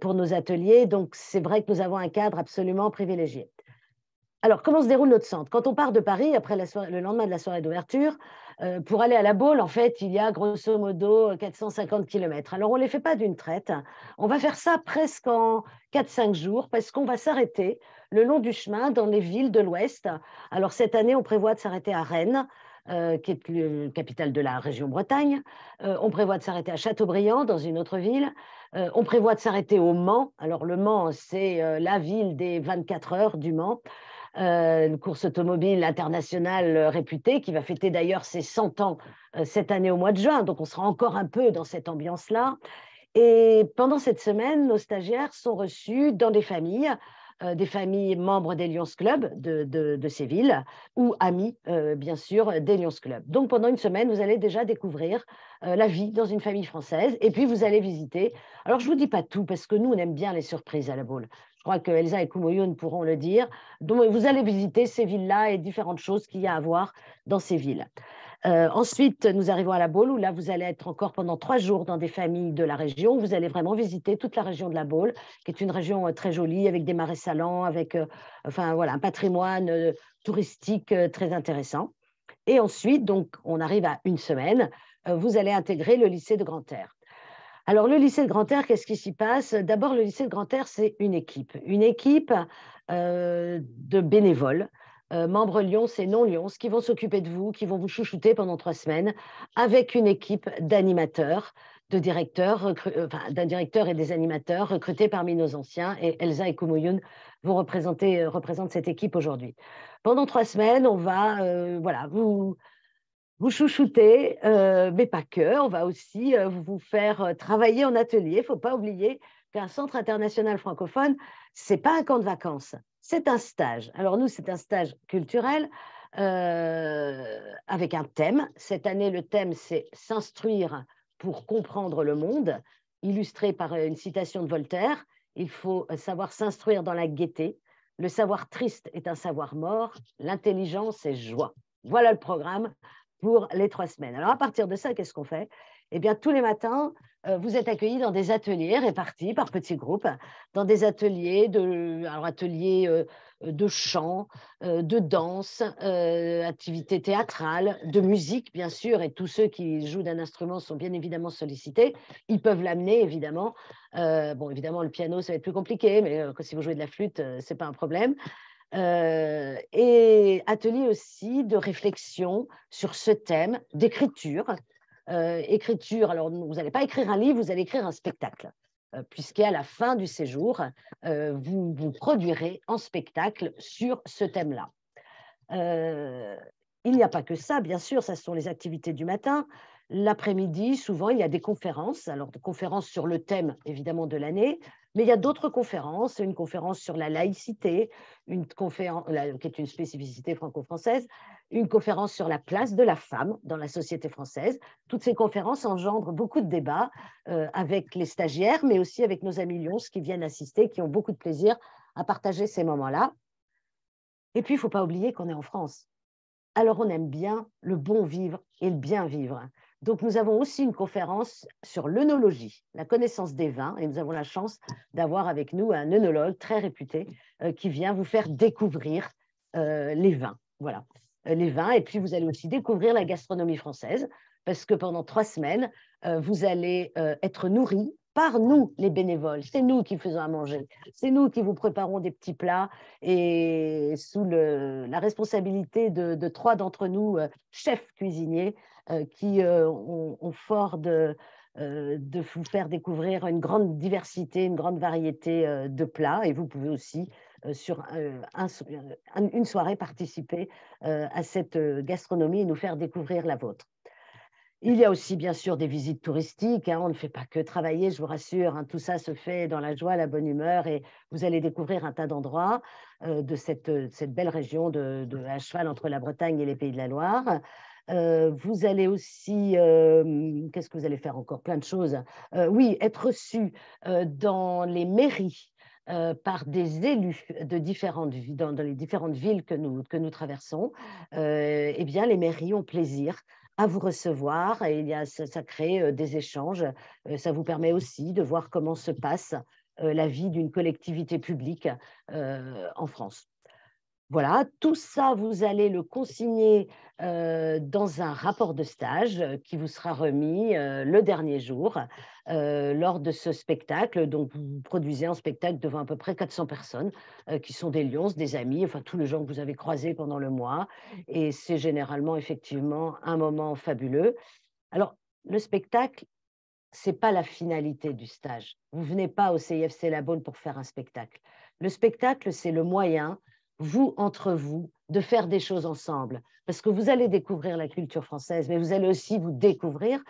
pour nos ateliers. Donc, c'est vrai que nous avons un cadre absolument privilégié. Alors, comment se déroule notre centre? Quand on part de Paris, après le lendemain de la soirée d'ouverture, pour aller à La Baule, en fait, il y a grosso modo 450 km. Alors, on ne les fait pas d'une traite. On va faire ça presque en 4-5 jours parce qu'on va s'arrêter le long du chemin dans les villes de l'Ouest. Alors, cette année, on prévoit de s'arrêter à Rennes, qui est la capitale de la région Bretagne. On prévoit de s'arrêter à Châteaubriand, dans une autre ville. On prévoit de s'arrêter au Mans. Alors, le Mans, c'est la ville des 24 heures du Mans. Une course automobile internationale réputée, qui va fêter d'ailleurs ses 100 ans cette année au mois de juin. Donc, on sera encore un peu dans cette ambiance-là. Et pendant cette semaine, nos stagiaires sont reçus dans des familles membres des Lions Club de ces villes, ou amis, bien sûr, des Lions Club. Donc, pendant une semaine, vous allez déjà découvrir la vie dans une famille française, et puis vous allez visiter. Alors, je ne vous dis pas tout, parce que nous, on aime bien les surprises à La Baule. Je crois que Elsa et Kumuyun pourront le dire. Donc, vous allez visiter ces villes-là et différentes choses qu'il y a à voir dans ces villes. Ensuite, nous arrivons à La Baule, où là, vous allez être encore pendant 3 jours dans des familles de la région. Vous allez vraiment visiter toute la région de La Baule, qui est une région très jolie, avec des marais salants, avec un patrimoine touristique très intéressant. Et ensuite, donc, on arrive à une semaine, vous allez intégrer le lycée de Grand-Air. Alors, le lycée de Grand-Air, qu'est-ce qui s'y passe? D'abord, le lycée de Grand-Air, c'est une équipe de bénévoles, membres Lions et non Lions, qui vont s'occuper de vous, qui vont vous chouchouter pendant 3 semaines, avec une équipe d'animateurs, d'un directeur et des animateurs recrutés parmi nos anciens. Et Elsa et Kumuyun représentent cette équipe aujourd'hui. Pendant 3 semaines, on va vous chouchouter, mais pas que. On va aussi vous faire travailler en atelier. Il ne faut pas oublier qu'un centre international francophone, ce n'est pas un camp de vacances, c'est un stage. Alors nous, c'est un stage culturel avec un thème. Cette année, le thème, c'est « S'instruire pour comprendre le monde », illustré par une citation de Voltaire. Il faut savoir s'instruire dans la gaieté. Le savoir triste est un savoir mort. L'intelligence est joie. Voilà le programme pour les 3 semaines. Alors, à partir de ça, qu'est-ce qu'on fait? Eh bien, tous les matins, vous êtes accueillis dans des ateliers répartis par petits groupes, dans des ateliers de chant, de danse, activités théâtrales, de musique, bien sûr, et tous ceux qui jouent d'un instrument sont bien évidemment sollicités. Ils peuvent l'amener, évidemment. Bon, évidemment, le piano, ça va être plus compliqué, mais si vous jouez de la flûte, ce n'est pas un problème. Et atelier aussi de réflexion sur ce thème, d'écriture. Écriture, alors vous n'allez pas écrire un livre, vous allez écrire un spectacle. Puisqu'à la fin du séjour, vous produirez en spectacle sur ce thème-là. Il n'y a pas que ça, bien sûr, ça sont les activités du matin. L'après-midi, souvent, il y a des conférences, alors des conférences sur le thème, évidemment, de l'année, mais il y a d'autres conférences, une conférence sur la laïcité, une conférence, qui est une spécificité franco-française, une conférence sur la place de la femme dans la société française. Toutes ces conférences engendrent beaucoup de débats avec les stagiaires, mais aussi avec nos amis Lyons qui viennent assister, qui ont beaucoup de plaisir à partager ces moments-là. Et puis, il ne faut pas oublier qu'on est en France. Alors, on aime bien le bon vivre et le bien vivre. Donc, nous avons aussi une conférence sur l'œnologie, la connaissance des vins, et nous avons la chance d'avoir avec nous un œnologue très réputé qui vient vous faire découvrir les vins. Voilà, les vins. Et puis, vous allez aussi découvrir la gastronomie française, parce que pendant 3 semaines, vous allez être nourris par nous, les bénévoles. C'est nous qui faisons à manger. C'est nous qui vous préparons des petits plats et sous la responsabilité de 3 d'entre nous, chefs cuisiniers, qui ont fort de vous faire découvrir une grande diversité, une grande variété de plats. Et vous pouvez aussi, sur une soirée, participer à cette gastronomie et nous faire découvrir la vôtre. Il y a aussi, bien sûr, des visites touristiques. On ne fait pas que travailler, je vous rassure. Tout ça se fait dans la joie, la bonne humeur. Et vous allez découvrir un tas d'endroits de cette belle région à cheval entre la Bretagne et les Pays de la Loire. Vous allez aussi, qu'est-ce que vous allez faire encore? Plein de choses. Oui, être reçu dans les mairies par des élus de dans les différentes villes que nous traversons. Eh bien, les mairies ont plaisir à vous recevoir et ça crée des échanges. Ça vous permet aussi de voir comment se passe la vie d'une collectivité publique en France. Voilà, tout ça, vous allez le consigner dans un rapport de stage qui vous sera remis le dernier jour lors de ce spectacle. Donc, vous produisez un spectacle devant à peu près 400 personnes qui sont des Lyons, des amis, enfin tous les gens que vous avez croisés pendant le mois. Et c'est généralement, effectivement, un moment fabuleux. Alors, le spectacle, ce n'est pas la finalité du stage. Vous ne venez pas au CIFC La Baule pour faire un spectacle. Le spectacle, c'est le moyen, vous, entre vous, de faire des choses ensemble. Parce que vous allez découvrir la culture française, mais vous allez aussi vous découvrir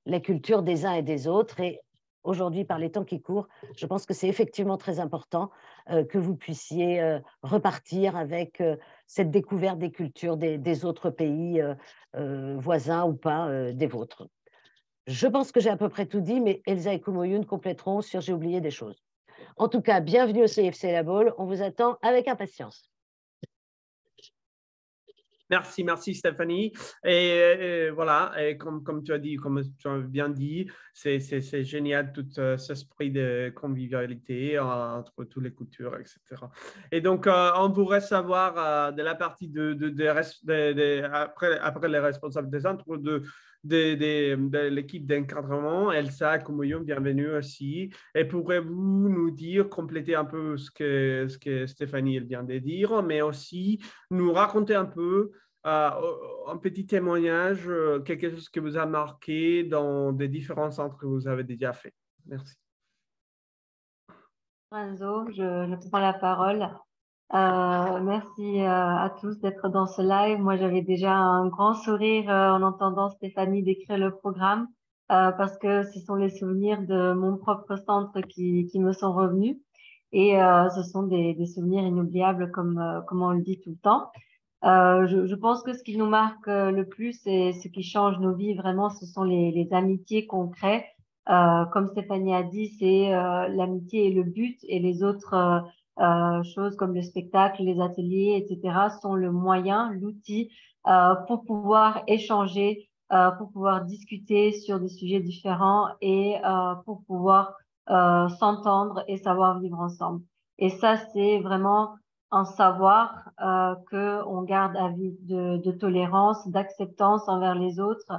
la culture des uns et des autres. Et aujourd'hui, par les temps qui courent, je pense que c'est effectivement très important que vous puissiez repartir avec cette découverte des cultures des autres pays voisins ou pas des vôtres. Je pense que j'ai à peu près tout dit, mais Elsa et Kumoyun compléteront sur j'ai oublié des choses. En tout cas, bienvenue au CIFC La Baule. On vous attend avec impatience. Merci Stéphanie. Et voilà, et comme tu as dit, comme tu as bien dit, c'est génial tout cet esprit de convivialité entre toutes les cultures, etc. Et donc, on voudrait savoir de la partie après les responsables des centres de l'équipe d'encadrement, Elsa, Kumoyun, bienvenue aussi. Et pourrez-vous nous dire, compléter un peu ce que Stéphanie vient de dire, mais aussi nous raconter un peu un petit témoignage, quelque chose que vous a marqué dans des différents centres que vous avez déjà fait. Merci. Enzo, je prends la parole. Merci à tous d'être dans ce live. Moi, j'avais déjà un grand sourire en entendant Stéphanie décrire le programme parce que ce sont les souvenirs de mon propre centre qui me sont revenus et ce sont des souvenirs inoubliables comme on le dit tout le temps. Je pense que ce qui nous marque le plus et ce qui change nos vies vraiment, ce sont les amitiés qu'on crée. Comme Stéphanie a dit, c'est l'amitié et le but, et les autres choses comme le spectacle, les ateliers, etc. sont le moyen, l'outil pour pouvoir échanger pour pouvoir discuter sur des sujets différents et pour pouvoir s'entendre et savoir vivre ensemble. Et ça, c'est vraiment un savoir qu'on garde à vie de tolérance, d'acceptance envers les autres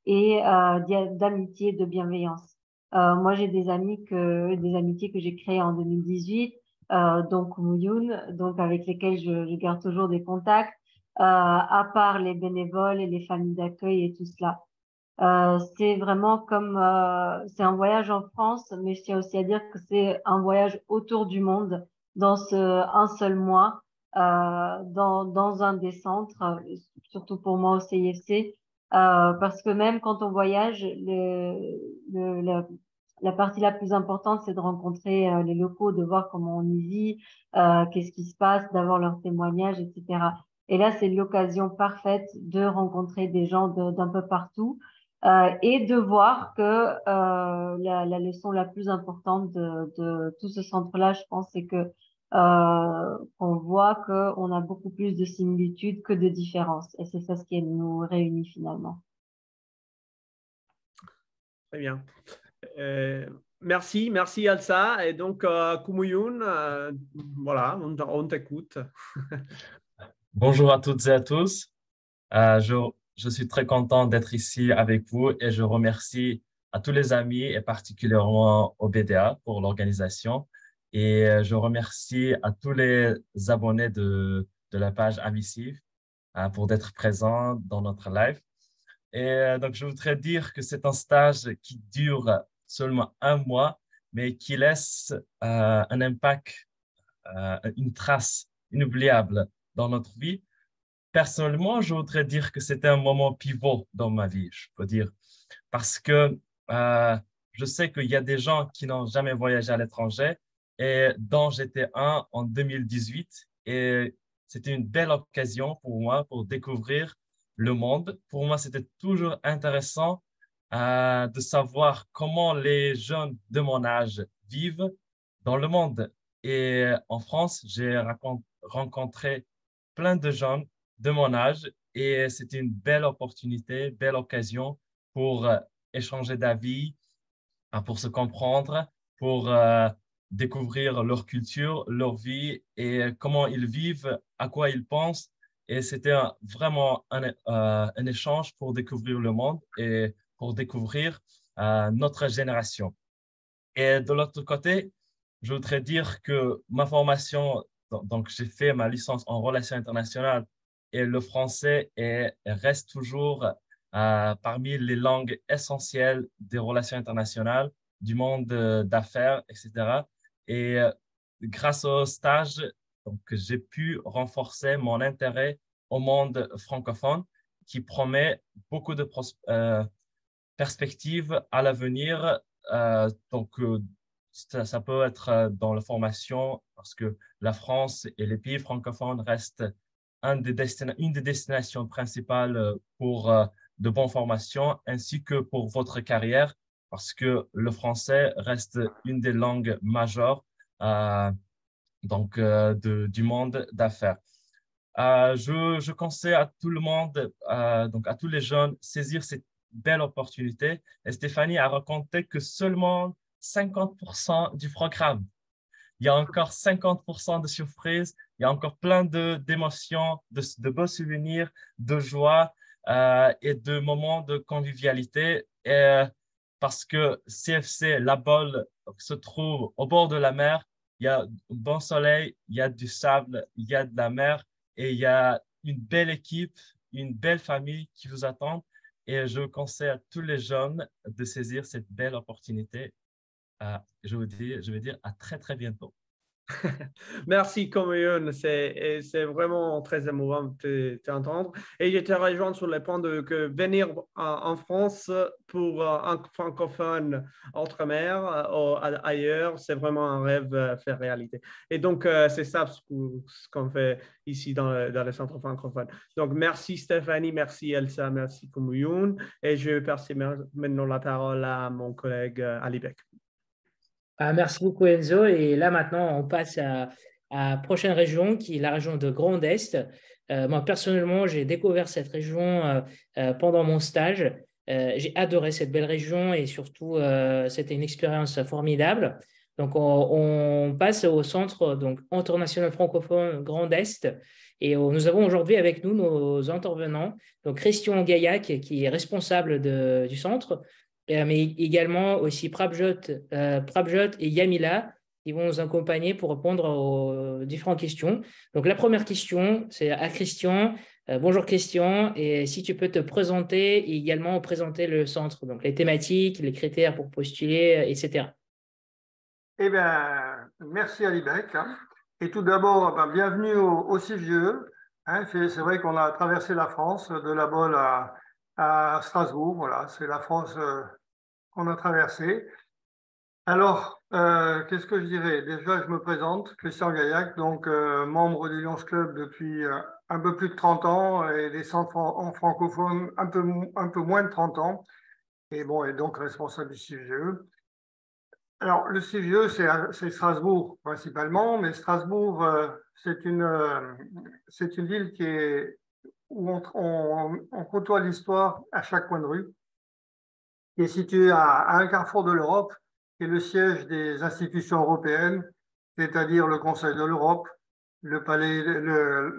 et d'amitié, de bienveillance. Moi, j'ai des amitiés que j'ai créées en 2018, donc Kumuyun, donc avec lesquels je garde toujours des contacts, à part les bénévoles et les familles d'accueil et tout cela. C'est vraiment comme c'est un voyage en France, mais je tiens aussi à dire que c'est un voyage autour du monde dans un seul mois, dans un des centres, surtout pour moi au CIFC, parce que même quand on voyage, la partie la plus importante, c'est de rencontrer les locaux, de voir comment on y vit, qu'est-ce qui se passe, d'avoir leurs témoignages, etc. Et là, c'est l'occasion parfaite de rencontrer des gens d'un peu partout. Et de voir que la leçon la plus importante de tout ce centre-là, je pense, c'est que qu'on voit qu'on a beaucoup plus de similitudes que de différences. Et c'est ça ce qui nous réunit finalement. Très bien. Merci Elsa. Et donc, Kumuyun, voilà, on t'écoute. Bonjour à toutes et à tous. Je suis très content d'être ici avec vous et je remercie à tous les amis et particulièrement au BDA pour l'organisation. Et je remercie à tous les abonnés de la page Amissive pour d'être présents dans notre live. Et donc, je voudrais dire que c'est un stage qui dure seulement 1 mois, mais qui laisse un impact, une trace inoubliable dans notre vie. Personnellement, je voudrais dire que c'était un moment pivot dans ma vie, je peux dire, parce que je sais qu'il y a des gens qui n'ont jamais voyagé à l'étranger et dont j'étais un en 2018 et c'était une belle occasion pour moi pour découvrir le monde. Pour moi, c'était toujours intéressant de savoir comment les jeunes de mon âge vivent dans le monde. Et en France, j'ai rencontré plein de jeunes de mon âge et c'était une belle opportunité, belle occasion pour échanger d'avis, pour se comprendre, pour découvrir leur culture, leur vie et comment ils vivent, à quoi ils pensent. Et c'était vraiment un échange pour découvrir le monde et pour découvrir notre génération. Et de l'autre côté, je voudrais dire que ma formation, donc j'ai fait ma licence en relations internationales et le français reste toujours parmi les langues essentielles des relations internationales, du monde d'affaires, etc. Et grâce au stage, donc, j'ai pu renforcer mon intérêt au monde francophone qui promet beaucoup de perspectives à l'avenir. Donc, ça peut être dans la formation parce que la France et les pays francophones restent une des destinations principales pour de bonnes formations ainsi que pour votre carrière parce que le français reste une des langues majeures du monde d'affaires. Je conseille à tout le monde, donc à tous les jeunes, saisir cette belle opportunité. Et Stéphanie a raconté que seulement 50% du programme. Il y a encore 50% de surprises, il y a encore plein d'émotions, de beaux souvenirs, de joie et de moments de convivialité. Et, parce que CFC, La Baule, se trouve au bord de la mer, il y a un bon soleil, il y a du sable, il y a de la mer et il y a une belle équipe, une belle famille qui vous attend. Et je conseille à tous les jeunes de saisir cette belle opportunité. Je veux dire à très, très bientôt. Merci, Kumuyun. C'est vraiment très émouvant de t'entendre. Et je te rejoins sur le point que venir en France pour un francophone outre-mer ou ailleurs, c'est vraiment un rêve fait réalité. Et donc, c'est ça ce qu'on fait ici dans le centre francophone. Donc, merci Stéphanie, merci Elsa, merci Kumuyun. Et je vais passer maintenant la parole à mon collègue Ali Beck. Merci beaucoup Enzo. Et là maintenant, on passe à la prochaine région qui est la région de Grand Est. Moi, personnellement, j'ai découvert cette région pendant mon stage. J'ai adoré cette belle région et surtout, c'était une expérience formidable. Donc, on passe au centre donc, international francophone Grand Est. Et nous avons aujourd'hui avec nous nos intervenants, donc Christian Gaillac, qui est responsable du centre, mais également aussi Prabjot et Yamila, qui vont nous accompagner pour répondre aux différentes questions. Donc, la première question, c'est à Christian. Bonjour Christian, et si tu peux te présenter et également présenter le centre, donc les thématiques, les critères pour postuler, etc. Eh bien, merci Alibek. Et tout d'abord, bienvenue au CIFGE. C'est vrai qu'on a traversé la France, de La Baule à Strasbourg. Voilà, c'est la France qu'on a traversée. Alors, qu'est-ce que je dirais? Déjà, je me présente, Christian Gaillac, donc membre du Lions Club depuis un peu plus de 30 ans et des centres en francophone un peu moins de 30 ans. Et bon, et donc responsable du CIFGE. Alors, le CIFGE, c'est Strasbourg principalement, mais Strasbourg, c'est une ville où on côtoie l'histoire à chaque coin de rue, qui est située à un carrefour de l'Europe, qui est le siège des institutions européennes, c'est-à-dire le Conseil de l'Europe, le palais,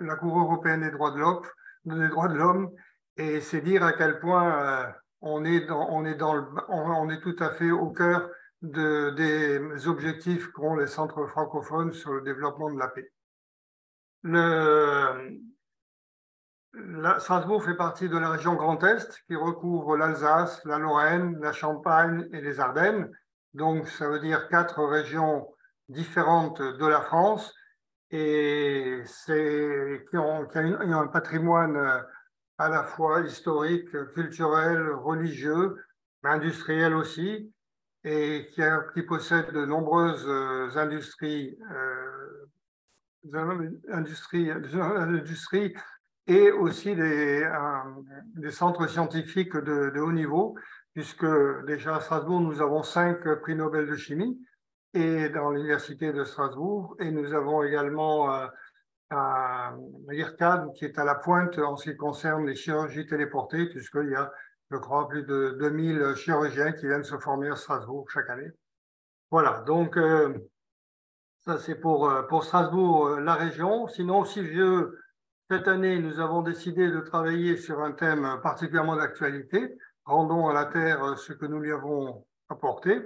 la Cour européenne des droits de l'homme, et c'est dire à quel point on est tout à fait au cœur des objectifs qu'ont les centres francophones sur le développement de la paix. Strasbourg fait partie de la région Grand Est qui recouvre l'Alsace, la Lorraine, la Champagne et les Ardennes. Donc, ça veut dire 4 régions différentes de la France et qui ont un patrimoine à la fois historique, culturel, religieux, mais industriel aussi, et qui possède de nombreuses industries et aussi des centres scientifiques de haut niveau, puisque déjà à Strasbourg, nous avons 5 prix Nobel de chimie et dans l'université de Strasbourg, et nous avons également l'IRCAD qui est à la pointe en ce qui concerne les chirurgies téléportées, puisqu'il y a, je crois, plus de 2000 chirurgiens qui viennent se former à Strasbourg chaque année. Voilà, donc ça c'est pour Strasbourg, la région. Sinon, si cette année, nous avons décidé de travailler sur un thème particulièrement d'actualité. Rendons à la Terre ce que nous lui avons apporté.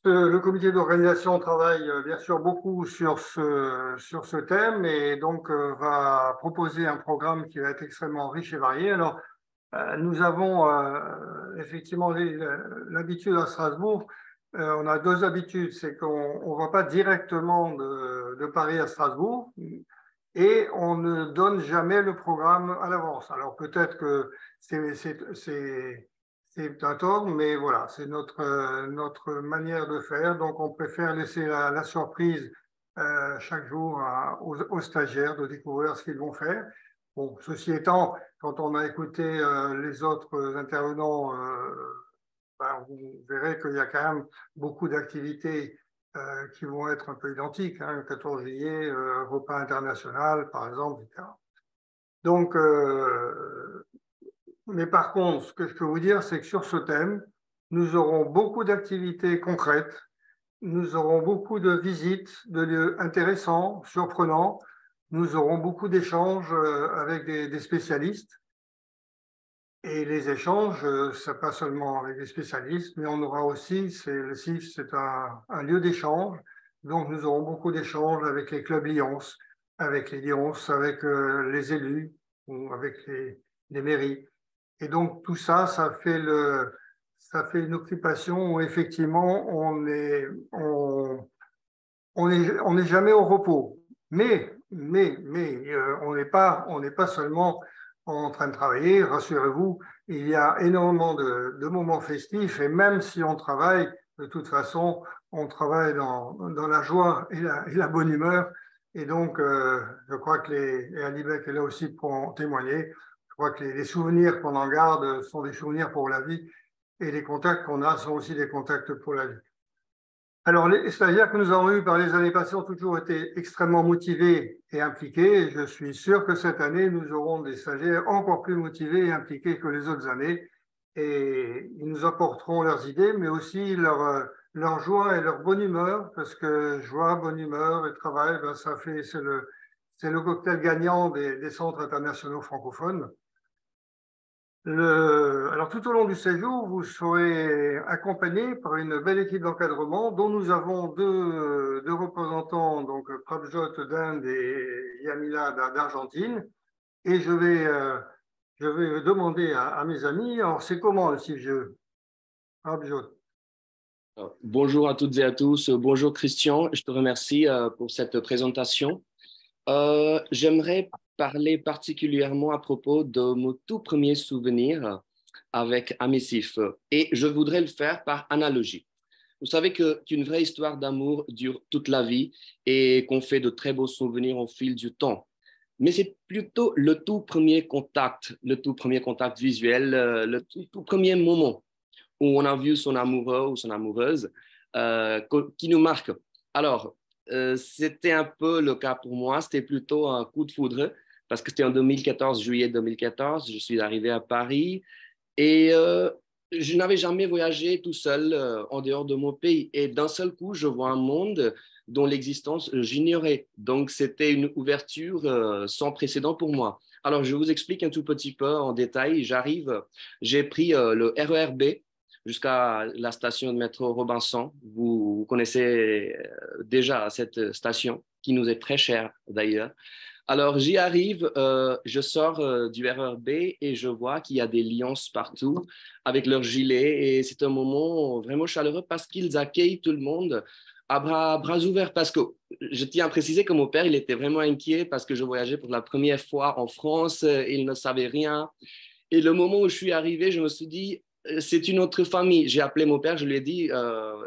Le comité d'organisation travaille bien sûr beaucoup sur ce thème et donc va proposer un programme qui va être extrêmement riche et varié. Alors, nous avons effectivement l'habitude à Strasbourg. On a 2 habitudes, c'est qu'on ne va pas directement de Paris à Strasbourg et on ne donne jamais le programme à l'avance. Alors peut-être que c'est un tort, mais voilà, c'est notre manière de faire. Donc, on préfère laisser la surprise chaque jour aux stagiaires de découvrir ce qu'ils vont faire. Bon, ceci étant, quand on a écouté les autres intervenants, vous verrez qu'il y a quand même beaucoup d'activités qui vont être un peu identiques. Le 14 juillet, repas international, par exemple, etc. Donc, mais par contre, ce que je peux vous dire, c'est que sur ce thème, nous aurons beaucoup d'activités concrètes, nous aurons beaucoup de visites de lieux intéressants, surprenants, nous aurons beaucoup d'échanges avec des spécialistes. Et les échanges, ce n'est pas seulement avec des spécialistes, mais on aura aussi, le CIF, c'est un lieu d'échange. Donc, nous aurons beaucoup d'échanges avec les clubs Lions, avec les Lions, avec les élus ou avec les mairies. Et donc, tout ça, ça fait une occupation où effectivement, on n'est jamais au repos. Mais on n'est pas seulement en train de travailler, rassurez-vous, il y a énormément de moments festifs et même si on travaille, de toute façon, on travaille dans la joie et la bonne humeur. Et donc, je crois que et Alibek est là aussi pour en témoigner. Je crois que les souvenirs qu'on en garde sont des souvenirs pour la vie et les contacts qu'on a sont aussi des contacts pour la vie. Alors, les stagiaires que nous avons eus par les années passées ont toujours été extrêmement motivés et impliqués. Et je suis sûr que cette année, nous aurons des stagiaires encore plus motivés et impliqués que les autres années. Et ils nous apporteront leurs idées, mais aussi leur joie et leur bonne humeur, parce que joie, bonne humeur et travail, ben, c'est le cocktail gagnant des centres internationaux francophones. Alors, tout au long du séjour, vous serez accompagné par une belle équipe d'encadrement dont nous avons deux représentants, donc Prabjot d'Inde et Yamila d'Argentine. Et je vais demander à mes amis, alors c'est comment le CIFGE? Prabjot. Bonjour à toutes et à tous. Bonjour Christian, je te remercie pour cette présentation. J'aimerais parler particulièrement à propos de mon tout premier souvenir avec Amicif et je voudrais le faire par analogie. Vous savez qu'une vraie histoire d'amour dure toute la vie et qu'on fait de très beaux souvenirs au fil du temps. Mais c'est plutôt le tout premier contact visuel, le tout premier moment où on a vu son amoureux ou son amoureuse qui nous marque. Alors, c'était un peu le cas pour moi, c'était plutôt un coup de foudre parce que c'était en 2014, juillet 2014, je suis arrivé à Paris et je n'avais jamais voyagé tout seul en dehors de mon pays et d'un seul coup, je vois un monde dont l'existence j'ignorais. Donc, c'était une ouverture sans précédent pour moi. Alors, je vous explique un tout petit peu en détail. J'ai pris le RER B jusqu'à la station de métro Robinson. Vous connaissez déjà cette station qui nous est très chère d'ailleurs. Alors, j'y arrive, je sors du RER B et je vois qu'il y a des lions partout avec leurs gilets et c'est un moment vraiment chaleureux parce qu'ils accueillent tout le monde à bras ouverts parce que je tiens à préciser que mon père, il était vraiment inquiet parce que je voyageais pour la première fois en France, il ne savait rien. Et le moment où je suis arrivé, je me suis dit, c'est une autre famille. J'ai appelé mon père, je lui ai dit,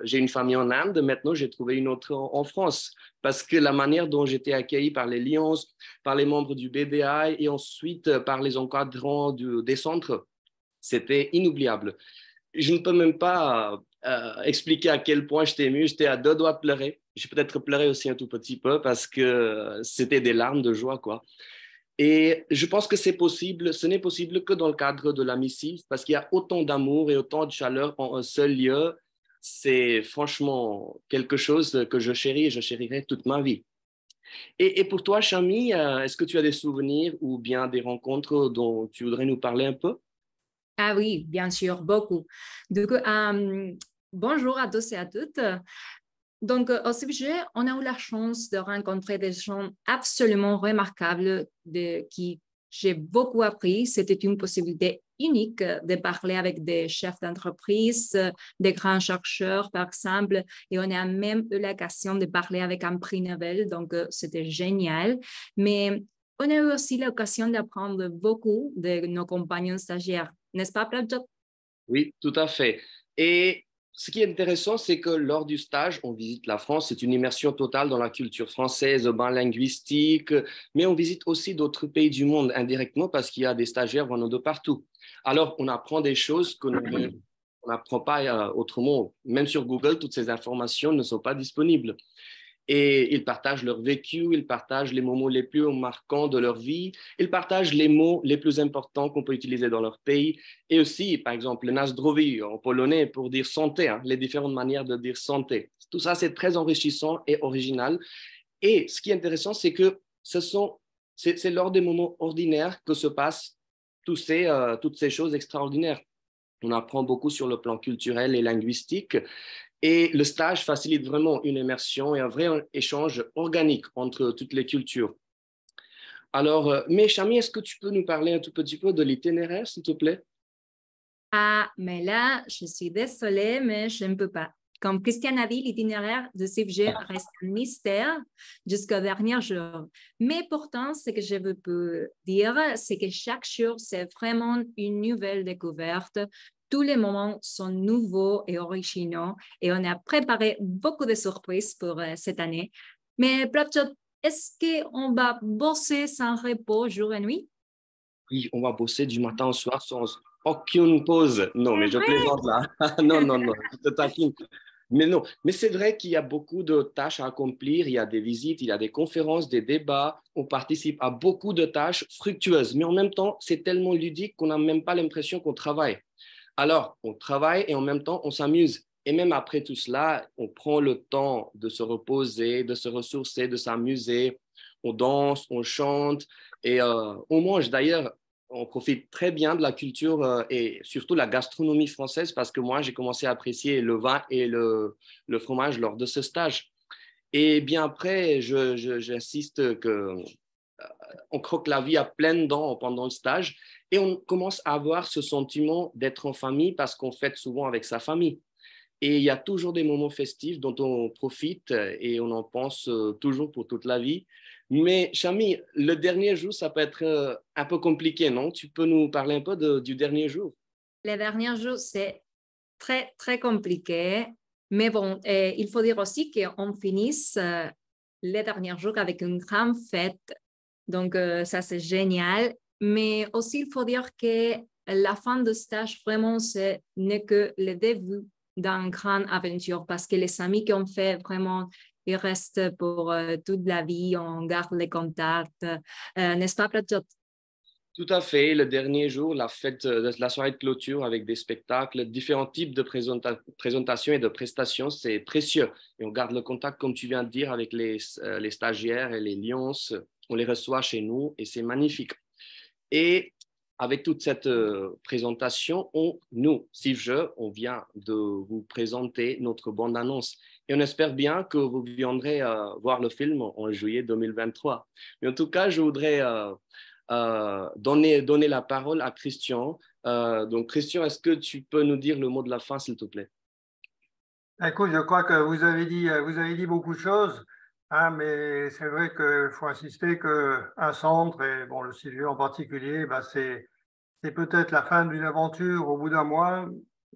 j'ai une famille en Inde, maintenant j'ai trouvé une autre en France. Parce que la manière dont j'étais accueilli par les Lions, par les membres du BDI et ensuite par les encadrants des centres, c'était inoubliable. Je ne peux même pas expliquer à quel point j'étais ému, j'étais à deux doigts de pleurer. J'ai peut-être pleuré aussi un tout petit peu parce que c'était des larmes de joie, quoi. Et je pense que c'est possible, ce n'est possible que dans le cadre de l'amitié, parce qu'il y a autant d'amour et autant de chaleur en un seul lieu. C'est franchement quelque chose que je chéris et je chérirai toute ma vie. Et pour toi, Chami, est-ce que tu as des souvenirs ou bien des rencontres dont tu voudrais nous parler un peu? Ah oui, bien sûr, beaucoup. Donc, bonjour à tous et à toutes. Donc, au sujet, on a eu la chance de rencontrer des gens absolument remarquables qui j'ai beaucoup appris. C'était une possibilité unique de parler avec des chefs d'entreprise, des grands chercheurs, par exemple, et on a même eu l'occasion de parler avec un prix Nobel, donc c'était génial. Mais on a eu aussi l'occasion d'apprendre beaucoup de nos compagnons stagiaires, n'est-ce pas, Prabjot? Oui, tout à fait. Et ce qui est intéressant, c'est que lors du stage, on visite la France. C'est une immersion totale dans la culture française, au bain linguistique, mais on visite aussi d'autres pays du monde indirectement parce qu'il y a des stagiaires venant de partout. Alors, on apprend des choses qu'on n'apprend pas autrement. Même sur Google, toutes ces informations ne sont pas disponibles. Et ils partagent leur vécu, ils partagent les moments les plus marquants de leur vie, ils partagent les mots les plus importants qu'on peut utiliser dans leur pays, et aussi, par exemple, le nazdrowie en polonais pour dire santé, hein, les différentes manières de dire santé. Tout ça, c'est très enrichissant et original. Et ce qui est intéressant, c'est que c'est lors des moments ordinaires que se passent toutes ces choses extraordinaires. On apprend beaucoup sur le plan culturel et linguistique. Et le stage facilite vraiment une immersion et un vrai échange organique entre toutes les cultures. Alors, mais Chami, est-ce que tu peux nous parler un tout petit peu de l'itinéraire, s'il te plaît? Ah, mais là, je suis désolée, mais je ne peux pas. Comme Christian a dit, l'itinéraire de CIFGE reste un mystère jusqu'au dernier jour. Mais pourtant, ce que je peux dire, c'est que chaque jour, c'est vraiment une nouvelle découverte. Tous les moments sont nouveaux et originaux et on a préparé beaucoup de surprises pour cette année. Mais Prabjot, est-ce qu'on va bosser sans repos jour et nuit? Oui, on va bosser du matin au soir sans aucune pause. Non, mais je plaisante là. Non, je te taquine. Mais non, mais c'est vrai qu'il y a beaucoup de tâches à accomplir, il y a des visites, il y a des conférences, des débats, on participe à beaucoup de tâches fructueuses, mais en même temps, c'est tellement ludique qu'on n'a même pas l'impression qu'on travaille. Alors, on travaille et en même temps, on s'amuse. Et même après tout cela, on prend le temps de se reposer, de se ressourcer, de s'amuser. On danse, on chante et on mange. D'ailleurs, on profite très bien de la culture et surtout la gastronomie française parce que moi, j'ai commencé à apprécier le vin et le fromage lors de ce stage. Et bien après, j'insiste qu'on croque la vie à pleines dents pendant le stage et on commence à avoir ce sentiment d'être en famille parce qu'on fête souvent avec sa famille. Et il y a toujours des moments festifs dont on profite et on en pense toujours pour toute la vie. Mais Chami, le dernier jour, ça peut être un peu compliqué, non? Tu peux nous parler un peu du dernier jour? Le dernier jour, c'est très, très compliqué. Mais bon, il faut dire aussi qu'on finisse les derniers jours avec une grande fête. Donc, ça, c'est génial. Mais aussi, il faut dire que la fin de stage, vraiment, ce n'est que le début d'une grande aventure parce que les amis qu'on fait, vraiment, ils restent pour toute la vie. On garde les contacts. N'est-ce pas, Pratjot? Tout à fait. Le dernier jour, la fête, la soirée de clôture avec des spectacles, différents types de présentations et de prestations, c'est précieux. Et on garde le contact, comme tu viens de dire, avec les stagiaires et les lions. On les reçoit chez nous et c'est magnifique. Et avec toute cette présentation, nous, CIFJE, on vient de vous présenter notre bande-annonce. Et on espère bien que vous viendrez voir le film en juillet 2023. Mais en tout cas, je voudrais donner la parole à Christian. Donc, Christian, est-ce que tu peux nous dire le mot de la fin, s'il te plaît? Écoute, je crois que vous avez dit beaucoup de choses, hein, mais c'est vrai qu'il faut insister qu'un centre, et bon, le CIFJE en particulier, bah, c'est peut-être la fin d'une aventure au bout d'un mois,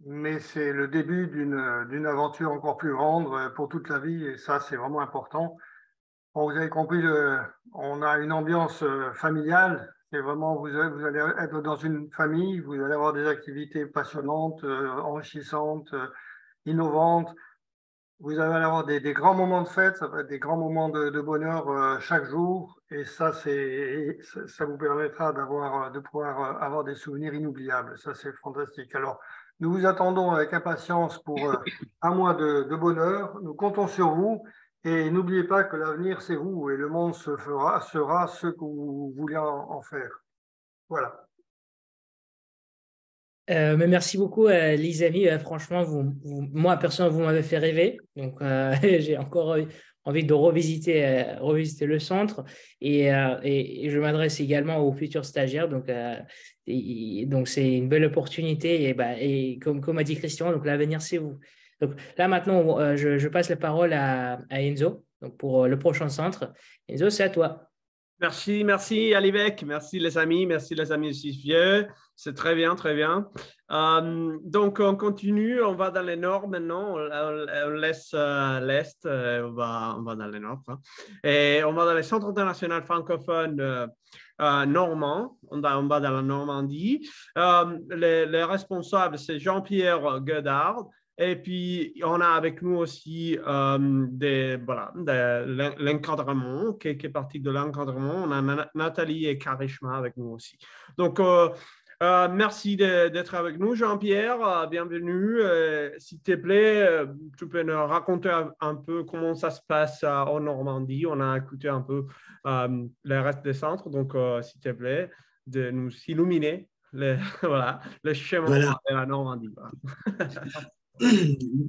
mais c'est le début d'une aventure encore plus grande pour toute la vie, et ça, c'est vraiment important. Bon, vous avez compris, on a une ambiance familiale. C'est vraiment, vous allez être dans une famille, vous allez avoir des activités passionnantes, enrichissantes, innovantes. Vous allez avoir des grands moments de fête, ça va être des grands moments de bonheur chaque jour. Et ça vous permettra de pouvoir avoir des souvenirs inoubliables. Ça, c'est fantastique. Alors, nous vous attendons avec impatience pour un mois de bonheur. Nous comptons sur vous. Et n'oubliez pas que l'avenir, c'est vous, et le monde sera ce que vous voulez en faire. Voilà. Mais merci beaucoup, les amis. Franchement, moi, personnellement, vous m'avez fait rêver. Donc, j'ai encore envie de revisiter le centre. Et je m'adresse également aux futurs stagiaires. Donc, c'est une belle opportunité. Et comme a dit Christian, donc l'avenir, c'est vous. Donc là, maintenant, je passe la parole à Enzo donc pour le prochain centre. Enzo, c'est à toi. Merci Alibek, merci les amis de CIFJE, c'est très bien, très bien. Donc on continue, on va dans le nord maintenant, on laisse l'est, on va dans le nord. Hein. Et on va dans le centre international francophone normand, on va dans la Normandie. Le responsable, c'est Jean-Pierre Godard. Et puis, on a avec nous aussi l'encadrement, qui est partie de l'encadrement. On a Nathalie et Karishma avec nous aussi. Donc, merci d'être avec nous, Jean-Pierre. Bienvenue. S'il te plaît, tu peux nous raconter un peu comment ça se passe en Normandie. On a écouté un peu le reste des centres. Donc, s'il te plaît, de nous illuminer le schéma de la Normandie. Voilà.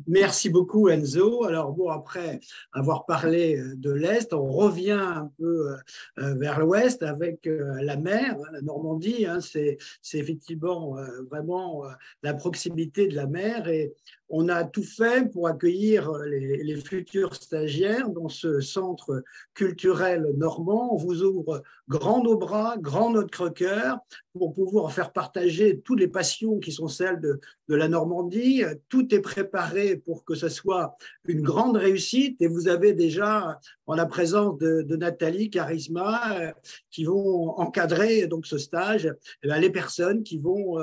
Merci beaucoup Enzo. Alors bon, après avoir parlé de l'Est, on revient un peu vers l'Ouest avec la mer, la Normandie. Hein, c'est effectivement vraiment la proximité de la mer et on a tout fait pour accueillir les futurs stagiaires dans ce centre culturel normand. On vous ouvre grand nos bras, grand notre cœur pour pouvoir faire partager toutes les passions qui sont celles de la Normandie. Tout est préparé pour que ce soit une grande réussite et vous avez déjà, en la présence de Nathalie, Charisma, qui vont encadrer donc ce stage, les personnes qui vont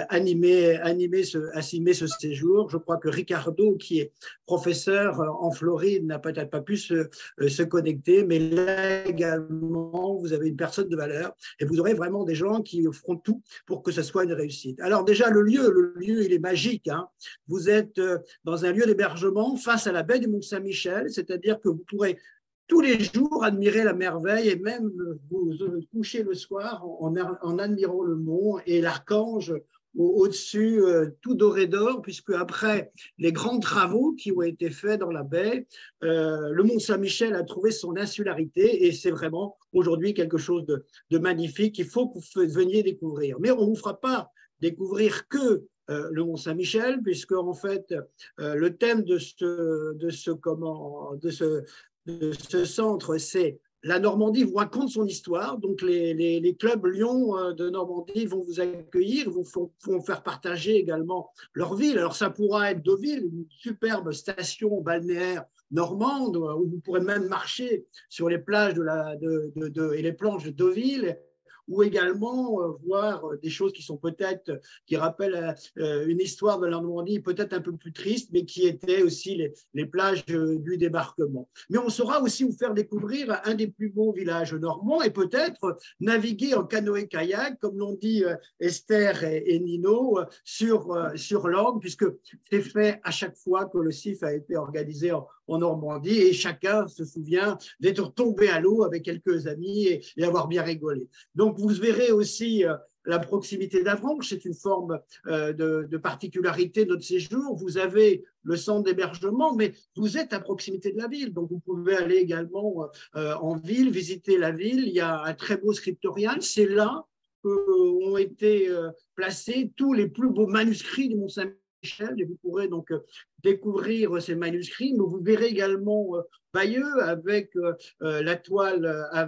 animer ce séjour. Je crois que Ricardo, qui est professeur en Floride, n'a peut-être pas pu se connecter, mais là également, vous avez une personne de valeur et vous aurez vraiment des gens qui feront tout pour que ce soit une réussite. Alors déjà, le lieu, il est magique. Hein. Vous êtes dans un lieu d'hébergement face à la baie du Mont-Saint-Michel, c'est-à-dire que vous pourrez tous les jours admirer la merveille et même vous coucher le soir en admirant le mont et l'archange au-dessus, tout doré d'or, puisque après les grands travaux qui ont été faits dans la baie, le Mont-Saint-Michel a trouvé son insularité et c'est vraiment aujourd'hui quelque chose de magnifique qu'il faut que vous veniez découvrir. Mais on ne vous fera pas découvrir que le Mont-Saint-Michel, puisque en fait, le thème de ce centre, c'est la Normandie vous raconte son histoire. Donc, les clubs Lyon de Normandie vont vous accueillir, vont faire partager également leur ville. Alors, ça pourra être Deauville, une superbe station balnéaire normande, où vous pourrez même marcher sur les plages et les planches de Deauville, ou également voir des choses qui rappellent une histoire de la Normandie peut-être un peu plus triste, mais qui étaient aussi les plages du débarquement. Mais on saura aussi vous faire découvrir un des plus beaux villages normands et peut-être naviguer en canoë-kayak, comme l'ont dit Esther et Nino, sur l'Orne, puisque c'est fait à chaque fois que le CIF a été organisé en Normandie et chacun se souvient d'être tombé à l'eau avec quelques amis et avoir bien rigolé. Donc, vous verrez aussi la proximité d'Avranches, c'est une forme de particularité de notre séjour. Vous avez le centre d'hébergement, mais vous êtes à proximité de la ville, donc vous pouvez aller également en ville, visiter la ville. Il y a un très beau scriptorial, c'est là qu'ont été placés tous les plus beaux manuscrits du Mont-Saint-Michel, et vous pourrez donc découvrir ces manuscrits, mais vous verrez également Bayeux avec la toile, la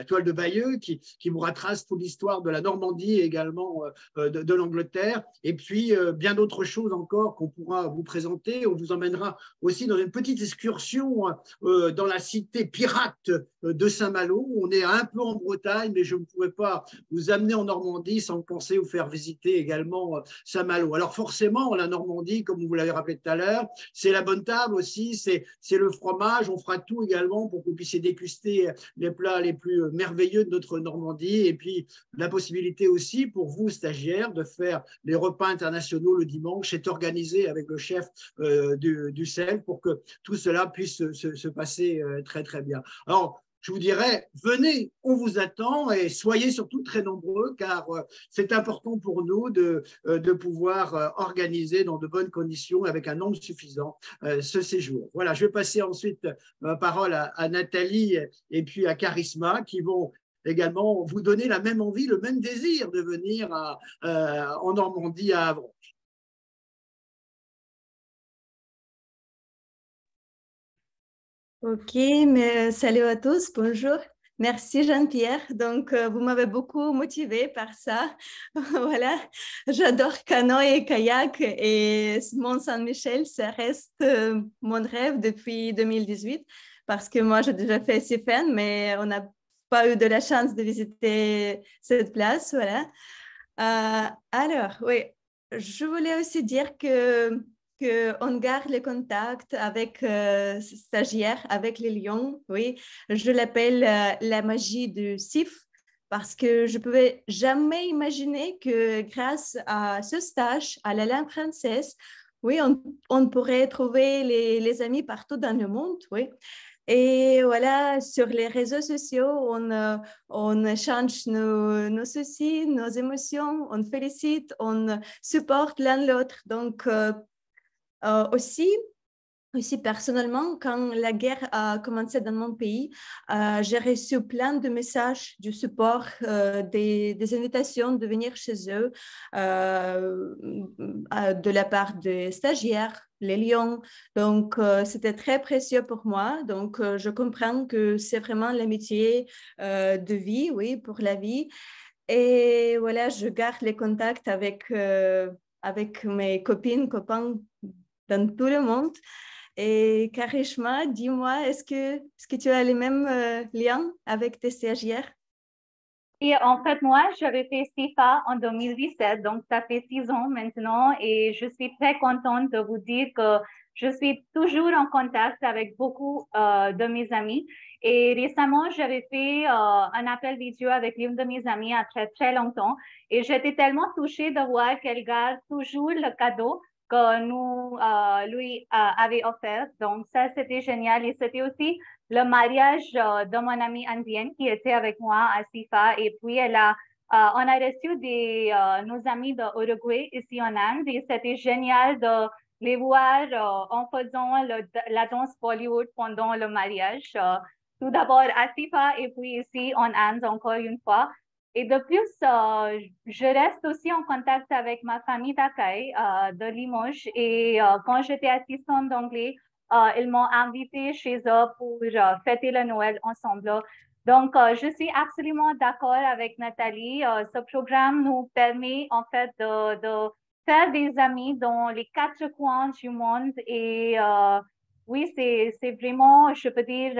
toile de Bayeux qui vous retrace toute l'histoire de la Normandie et également de l'Angleterre, et puis bien d'autres choses encore qu'on pourra vous présenter. On vous emmènera aussi dans une petite excursion dans la cité pirate de Saint-Malo. On est un peu en Bretagne, mais je ne pourrais pas vous amener en Normandie sans penser vous faire visiter également Saint-Malo. Alors forcément, la Normandie, comme vous l'avez rappelé tout à l'heure, c'est la bonne table aussi, c'est le fromage. On fera tout également pour que vous puissiez déguster les plats les plus merveilleux de notre Normandie, et puis la possibilité aussi pour vous, stagiaires, de faire les repas internationaux le dimanche. C'est organisé avec le chef du CELF pour que tout cela puisse se passer très très bien. Alors, je vous dirais, venez, on vous attend, et soyez surtout très nombreux, car c'est important pour nous de pouvoir organiser dans de bonnes conditions, avec un nombre suffisant, ce séjour. Voilà, je vais passer ensuite ma parole à Nathalie et puis à Charisma, qui vont également vous donner la même envie, le même désir de venir en Normandie, à Avranches. Ok, mais salut à tous, bonjour. Merci Jean-Pierre. Donc, vous m'avez beaucoup motivé par ça. Voilà, j'adore canoë et kayak, et Mont-Saint-Michel, ça reste mon rêve depuis 2018, parce que moi, j'ai déjà fait CFN, mais on n'a pas eu de la chance de visiter cette place. Voilà. Alors, oui, je voulais aussi dire qu'on garde le contact avec stagiaires, avec les Lions. Oui, je l'appelle la magie du CIF, parce que je ne pouvais jamais imaginer que grâce à ce stage, à la langue française, oui, on pourrait trouver les amis partout dans le monde. Oui. Et voilà, sur les réseaux sociaux, on échange nos soucis, nos émotions, on félicite, on supporte l'un l'autre. Donc, aussi, personnellement, quand la guerre a commencé dans mon pays, j'ai reçu plein de messages du support, des invitations de venir chez eux de la part des stagiaires, les Lions. Donc, c'était très précieux pour moi. Donc, je comprends que c'est vraiment l'amitié de vie, oui, pour la vie. Et voilà, je garde les contacts avec avec mes copines, copains dans tout le monde. Et Karishma, dis-moi, est-ce que tu as les mêmes liens avec tes stagiaires? Et en fait, moi, j'avais fait SIFA en 2017, donc ça fait 6 ans maintenant, et je suis très contente de vous dire que je suis toujours en contact avec beaucoup de mes amis. Et récemment, j'avais fait un appel vidéo avec l'une de mes amies à très, très longtemps, et j'étais tellement touchée de voir qu'elle garde toujours le cadeau que nous lui avait offert. Donc, ça, c'était génial. Et c'était aussi le mariage de mon amie indienne qui était avec moi à SIFA. Et puis, on a reçu nos amis de Uruguay ici en Inde. Et c'était génial de les voir en faisant la danse Bollywood pendant le mariage. Tout d'abord à SIFA et puis ici en Inde encore une fois. Et de plus, je reste aussi en contact avec ma famille d'Akai de Limoges. Et quand j'étais assistante d'anglais, ils m'ont invitée chez eux pour fêter le Noël ensemble. Donc, je suis absolument d'accord avec Nathalie. Ce programme nous permet en fait de faire des amis dans les 4 coins du monde. Et oui, c'est vraiment, je peux dire,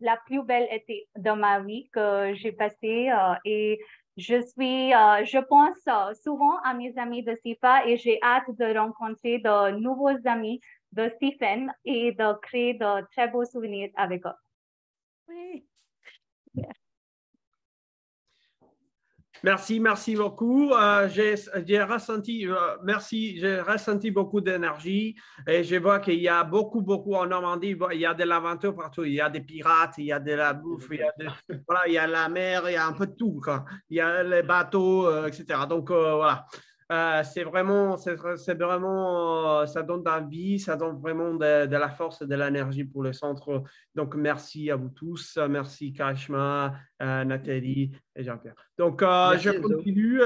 la plus belle été de ma vie que j'ai passée. Et je pense souvent à mes amis de SIFA et j'ai hâte de rencontrer de nouveaux amis de Stephen et de créer de très beaux souvenirs avec eux. Oui. Merci beaucoup. J'ai ressenti beaucoup d'énergie et je vois qu'il y a beaucoup en Normandie. Il y a de l'aventure partout. Il y a des pirates, il y a de la bouffe, il y a la mer, il y a un peu de tout, quoi. Il y a les bateaux, etc. Donc, voilà. C'est vraiment, ça donne de la vie, ça donne vraiment de la force et de l'énergie pour le centre. Donc, merci à vous tous. Merci Karishma, Nathalie et Jean-Pierre. Donc, je continue.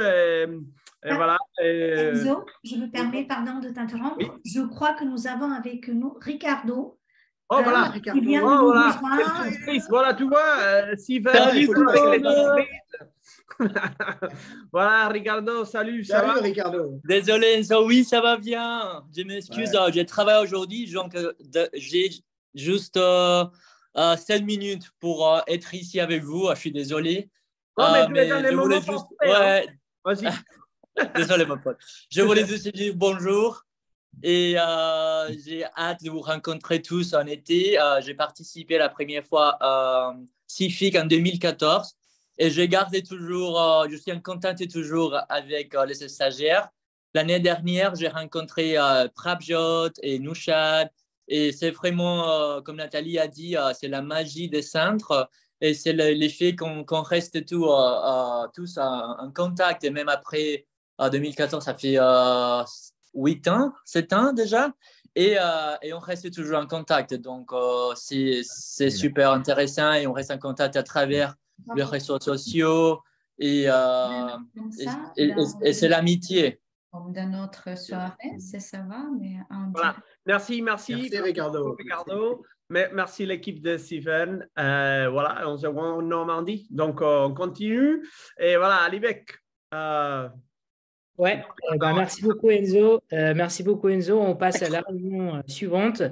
Et voilà. Enzo, je me permets, pardon de t'interrompre. Oui. Je crois que nous avons avec nous Ricardo. Oh, voilà, qui vient de nous rejoindre. Voilà, tu vois, voilà, Ricardo, salut, ça va? Ricardo. Désolé, Enzo, oui, ça va bien. Je m'excuse, ouais. J'ai travaillé aujourd'hui, donc j'ai juste 7 minutes pour être ici avec vous. Je suis désolé. Non, mais je voulais juste... Ouais. Vas-y. Désolé, mon pote. Je voulais juste dire bonjour. Et j'ai hâte de vous rencontrer tous en été. J'ai participé la première fois à CIFIC en 2014 et je garde toujours, je suis en contact toujours avec les stagiaires. L'année dernière, j'ai rencontré Prabjot et Nushad et c'est vraiment, comme Nathalie a dit, c'est la magie des centres et c'est l'effet qu'on reste tous en contact et même après 2014, ça fait 8 ans, 7 ans déjà, et on reste toujours en contact. Donc, c'est super intéressant et on reste en contact à travers les réseaux sociaux et c'est l'amitié. Dans notre soirée, ça va. Mais voilà. Merci Ricardo. Merci l'équipe de Stephen. Voilà, on se voit en Normandie. Donc, on continue. Et voilà, Alibek. Ouais, merci beaucoup Enzo. On passe à la réunion suivante,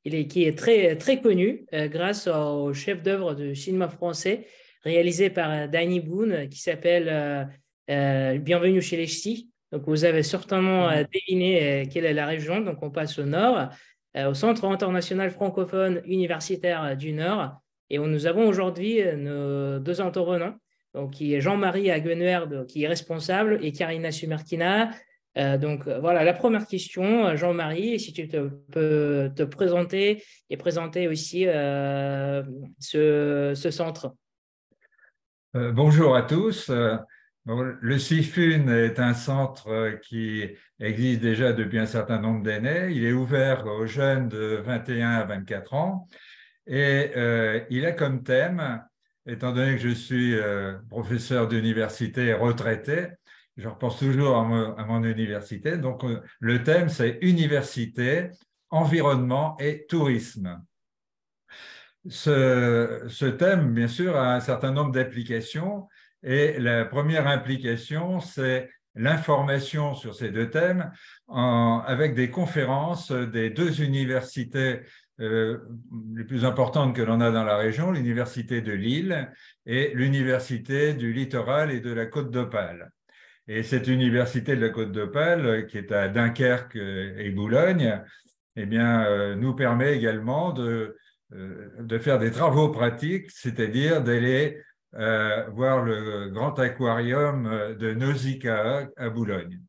qui est très, très connue grâce au chef d'œuvre du cinéma français réalisé par Danny Boone qui s'appelle Bienvenue chez les Ch'tis. Donc, vous avez certainement deviné quelle est la région. Donc, on passe au nord, au Centre international francophone universitaire du Nord. Et nous avons aujourd'hui nos 2 intervenants. Donc, qui est Jean-Marie Aguenerd, qui est responsable, et Karina Sumerkina. Donc, voilà, la première question, Jean-Marie, si tu peux te présenter et présenter aussi ce centre. Bonjour à tous. Le CIFUN est un centre qui existe déjà depuis un certain nombre d'années. Il est ouvert aux jeunes de 21 à 24 ans et il a comme thème, étant donné que je suis professeur d'université retraité, je repense toujours à mon université. Donc, le thème, c'est université, environnement et tourisme. Ce thème, bien sûr, a un certain nombre d'applications. Et la première implication, c'est l'information sur ces deux thèmes avec des conférences des deux universités les plus importantes que l'on a dans la région, l'université de Lille et l'université du littoral et de la Côte d'Opale. Et cette université de la Côte d'Opale, qui est à Dunkerque et Boulogne, eh bien, nous permet également de faire des travaux pratiques, c'est-à-dire d'aller voir le grand aquarium de Nausicaa à Boulogne.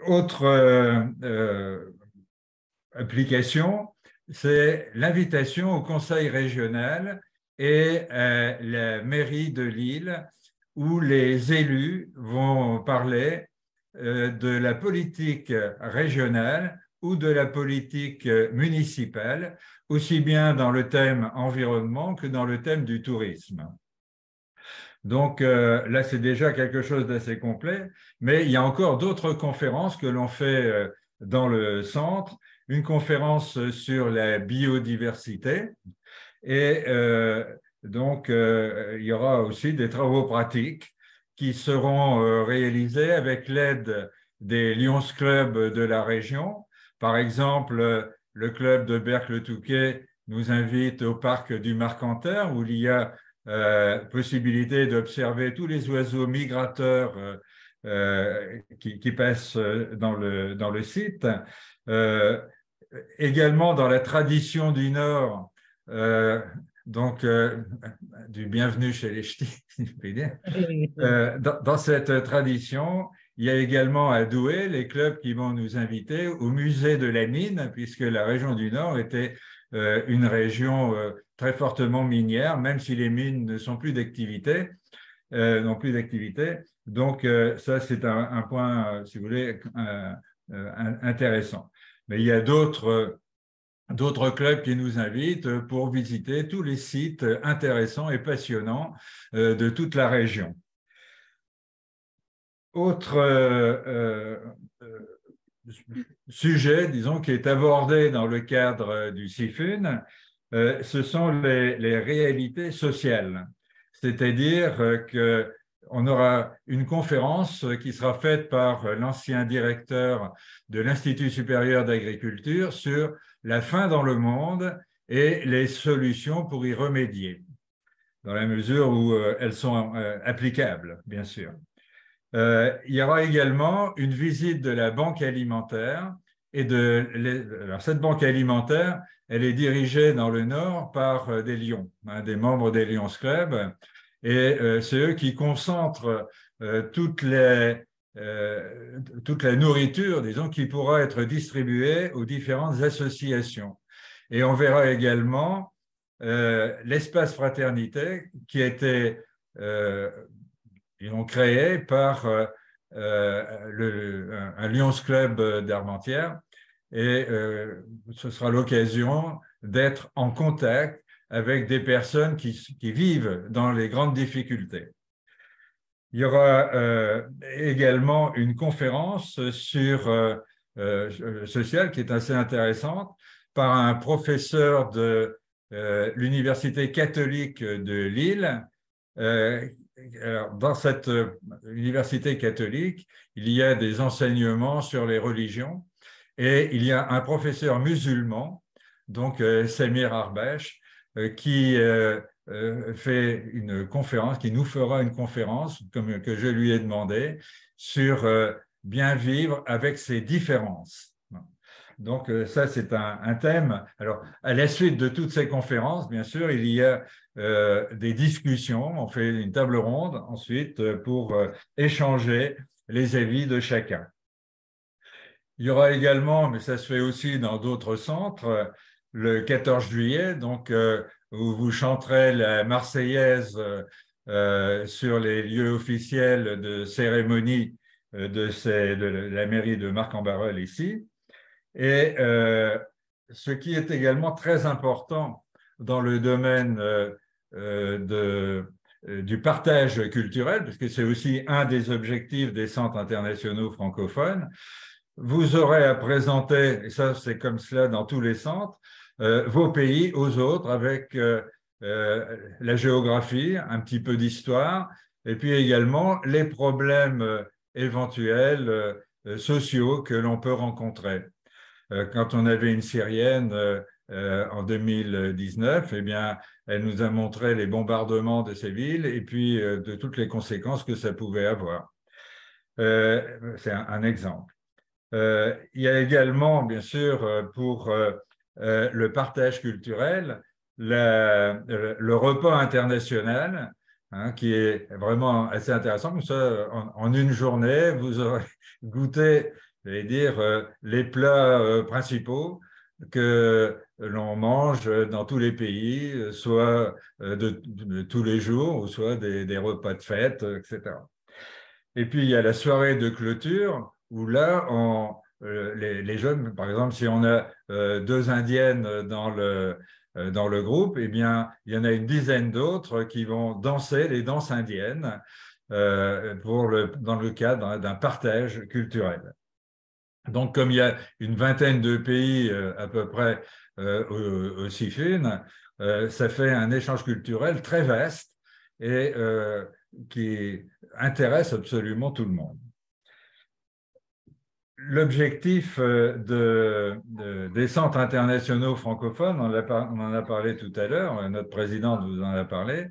Autre application, c'est l'invitation au conseil régional et la mairie de Lille, où les élus vont parler de la politique régionale ou de la politique municipale, aussi bien dans le thème environnement que dans le thème du tourisme. Donc là, c'est déjà quelque chose d'assez complet, mais il y a encore d'autres conférences que l'on fait dans le centre. Une conférence sur la biodiversité et donc il y aura aussi des travaux pratiques qui seront réalisés avec l'aide des Lions Club de la région. Par exemple, le club de Berck-le-Touquet nous invite au parc du Marcanterre où il y a possibilité d'observer tous les oiseaux migrateurs qui passent dans le site. Également dans la tradition du Nord, du bienvenu chez les ch'tis, si je puis dire. Dans cette tradition, il y a également à Douai les clubs qui vont nous inviter au musée de la mine, puisque la région du Nord était une région très fortement minière, même si les mines ne sont plus d'activité, n'ont plus d'activité. Donc ça, c'est un point, si vous voulez, intéressant. Mais il y a d'autres clubs qui nous invitent pour visiter tous les sites intéressants et passionnants de toute la région. Autre sujet, disons, qui est abordé dans le cadre du CIFUN, ce sont les réalités sociales. C'est-à-dire qu'on aura une conférence qui sera faite par l'ancien directeur de l'Institut supérieur d'agriculture sur la faim dans le monde et les solutions pour y remédier, dans la mesure où elles sont applicables, bien sûr. Il y aura également une visite de la banque alimentaire. Alors, cette banque alimentaire, elle est dirigée dans le Nord par des Lions, des membres des Lions Club, et c'est eux qui concentrent toute la nourriture, disons, qui pourra être distribuée aux différentes associations. Et on verra également l'espace fraternité qui a été créé par un Lions Club d'Armentières, et ce sera l'occasion d'être en contact avec des personnes qui vivent dans les grandes difficultés. Il y aura également une conférence sociale qui est assez intéressante par un professeur de l'Université catholique de Lille. Alors, dans cette université catholique, il y a des enseignements sur les religions et il y a un professeur musulman, donc Samir Arbash, qui fait une conférence, qui nous fera une conférence, comme que je lui ai demandé, sur bien vivre avec ses différences. Donc ça, c'est un thème. Alors, à la suite de toutes ces conférences, bien sûr, il y a des discussions. On fait une table ronde ensuite pour échanger les avis de chacun. Il y aura également, mais ça se fait aussi dans d'autres centres, le 14 juillet, donc, où vous chanterez la Marseillaise sur les lieux officiels de cérémonie de la mairie de Marc-en-Barœul ici. Et ce qui est également très important dans le domaine du partage culturel, parce que c'est aussi un des objectifs des centres internationaux francophones, vous aurez à présenter, et ça c'est comme cela dans tous les centres, vos pays aux autres avec la géographie, un petit peu d'histoire, et puis également les problèmes éventuels sociaux que l'on peut rencontrer. Quand on avait une Syrienne en 2019, eh bien, elle nous a montré les bombardements de ces villes et puis de toutes les conséquences que ça pouvait avoir. C'est un exemple. Il y a également, bien sûr, pour le partage culturel, le repas international, hein, qui est vraiment assez intéressant. Comme ça, en une journée, vous aurez goûté, j'allais dire, les plats principaux que l'on mange dans tous les pays, soit de tous les jours, ou soit des repas de fête, etc. Et puis, il y a la soirée de clôture, où là, les jeunes, par exemple, si on a 2 Indiennes dans le groupe, eh bien, il y en a une dizaine d'autres qui vont danser les danses indiennes dans le cadre d'un partage culturel. Donc, comme il y a une vingtaine de pays à peu près au CIFUN, ça fait un échange culturel très vaste et qui intéresse absolument tout le monde. L'objectif des centres internationaux francophones, on en a parlé tout à l'heure, notre présidente vous en a parlé,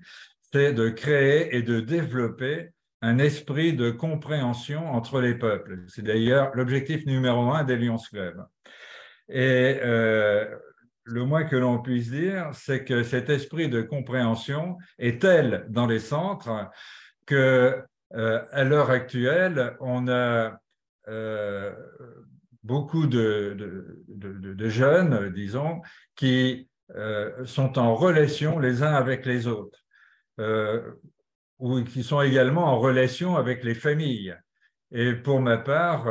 c'est de créer et de développer un esprit de compréhension entre les peuples. C'est d'ailleurs l'objectif numéro 1 des Lions Club. Et le moins que l'on puisse dire, c'est que cet esprit de compréhension est tel dans les centres que, à l'heure actuelle, on a beaucoup de jeunes, disons, qui sont en relation les uns avec les autres, ou qui sont également en relation avec les familles. Et pour ma part,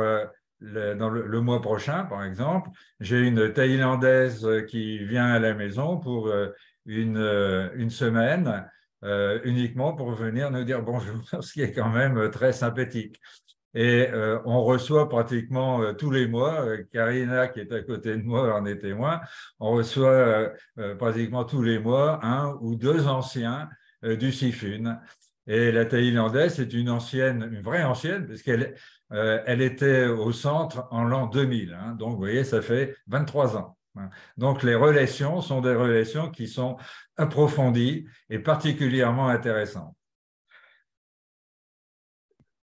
dans le mois prochain, par exemple, j'ai une Thaïlandaise qui vient à la maison pour une semaine, uniquement pour venir nous dire bonjour, ce qui est quand même très sympathique. Et on reçoit pratiquement tous les mois, Karina qui est à côté de moi en est témoin, on reçoit pratiquement tous les mois 1 ou 2 anciens du CIFUN. Et la Thaïlandaise, c'est une vraie ancienne, parce qu'elle elle était au centre en l'an 2000. Hein, donc, vous voyez, ça fait 23 ans. Hein. Donc, les relations sont des relations qui sont approfondies et particulièrement intéressantes.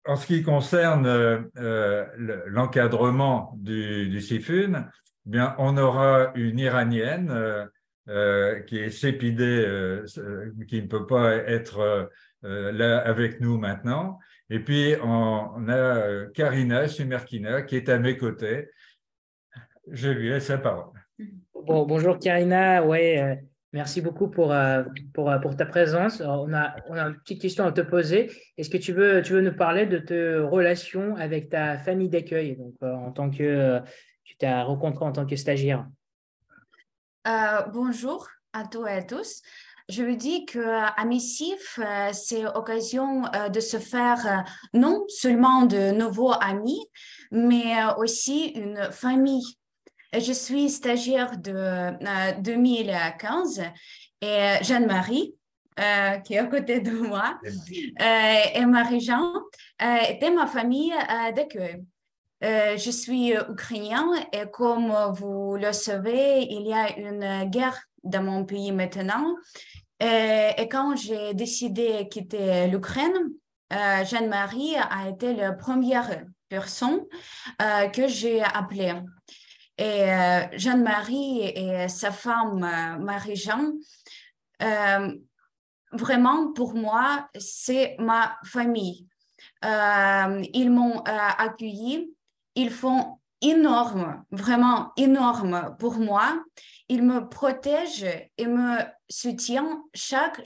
En ce qui concerne l'encadrement du CIFUN, eh bien, on aura une Iranienne qui est sépidée, qui ne peut pas être là avec nous maintenant. Et puis, on a Karina Sumerkina qui est à mes côtés. Je lui laisse la parole. Bon, bonjour Karina, ouais, merci beaucoup pour ta présence. Alors, on a une petite question à te poser. Est-ce que tu veux nous parler de tes relations avec ta famille d'accueil, donc en tant que tu t'as rencontré en tant que stagiaire? Bonjour à tous et à tous. Je veux dire qu'à Missif, c'est l'occasion de se faire non seulement de nouveaux amis, mais aussi une famille. Je suis stagiaire de 2015 et Jeanne-Marie, qui est à côté de moi, et Marie-Jean était ma famille d'accueil. Je suis ukrainien et comme vous le savez, il y a une guerre dans mon pays maintenant. Et quand j'ai décidé de quitter l'Ukraine, Jeanne-Marie a été la première personne que j'ai appelée. Et Jeanne-Marie et sa femme Marie-Jean, vraiment pour moi, c'est ma famille. Ils m'ont accueilli, ils font énorme, vraiment énorme pour moi. Ils me protègent et me soutiennent chaque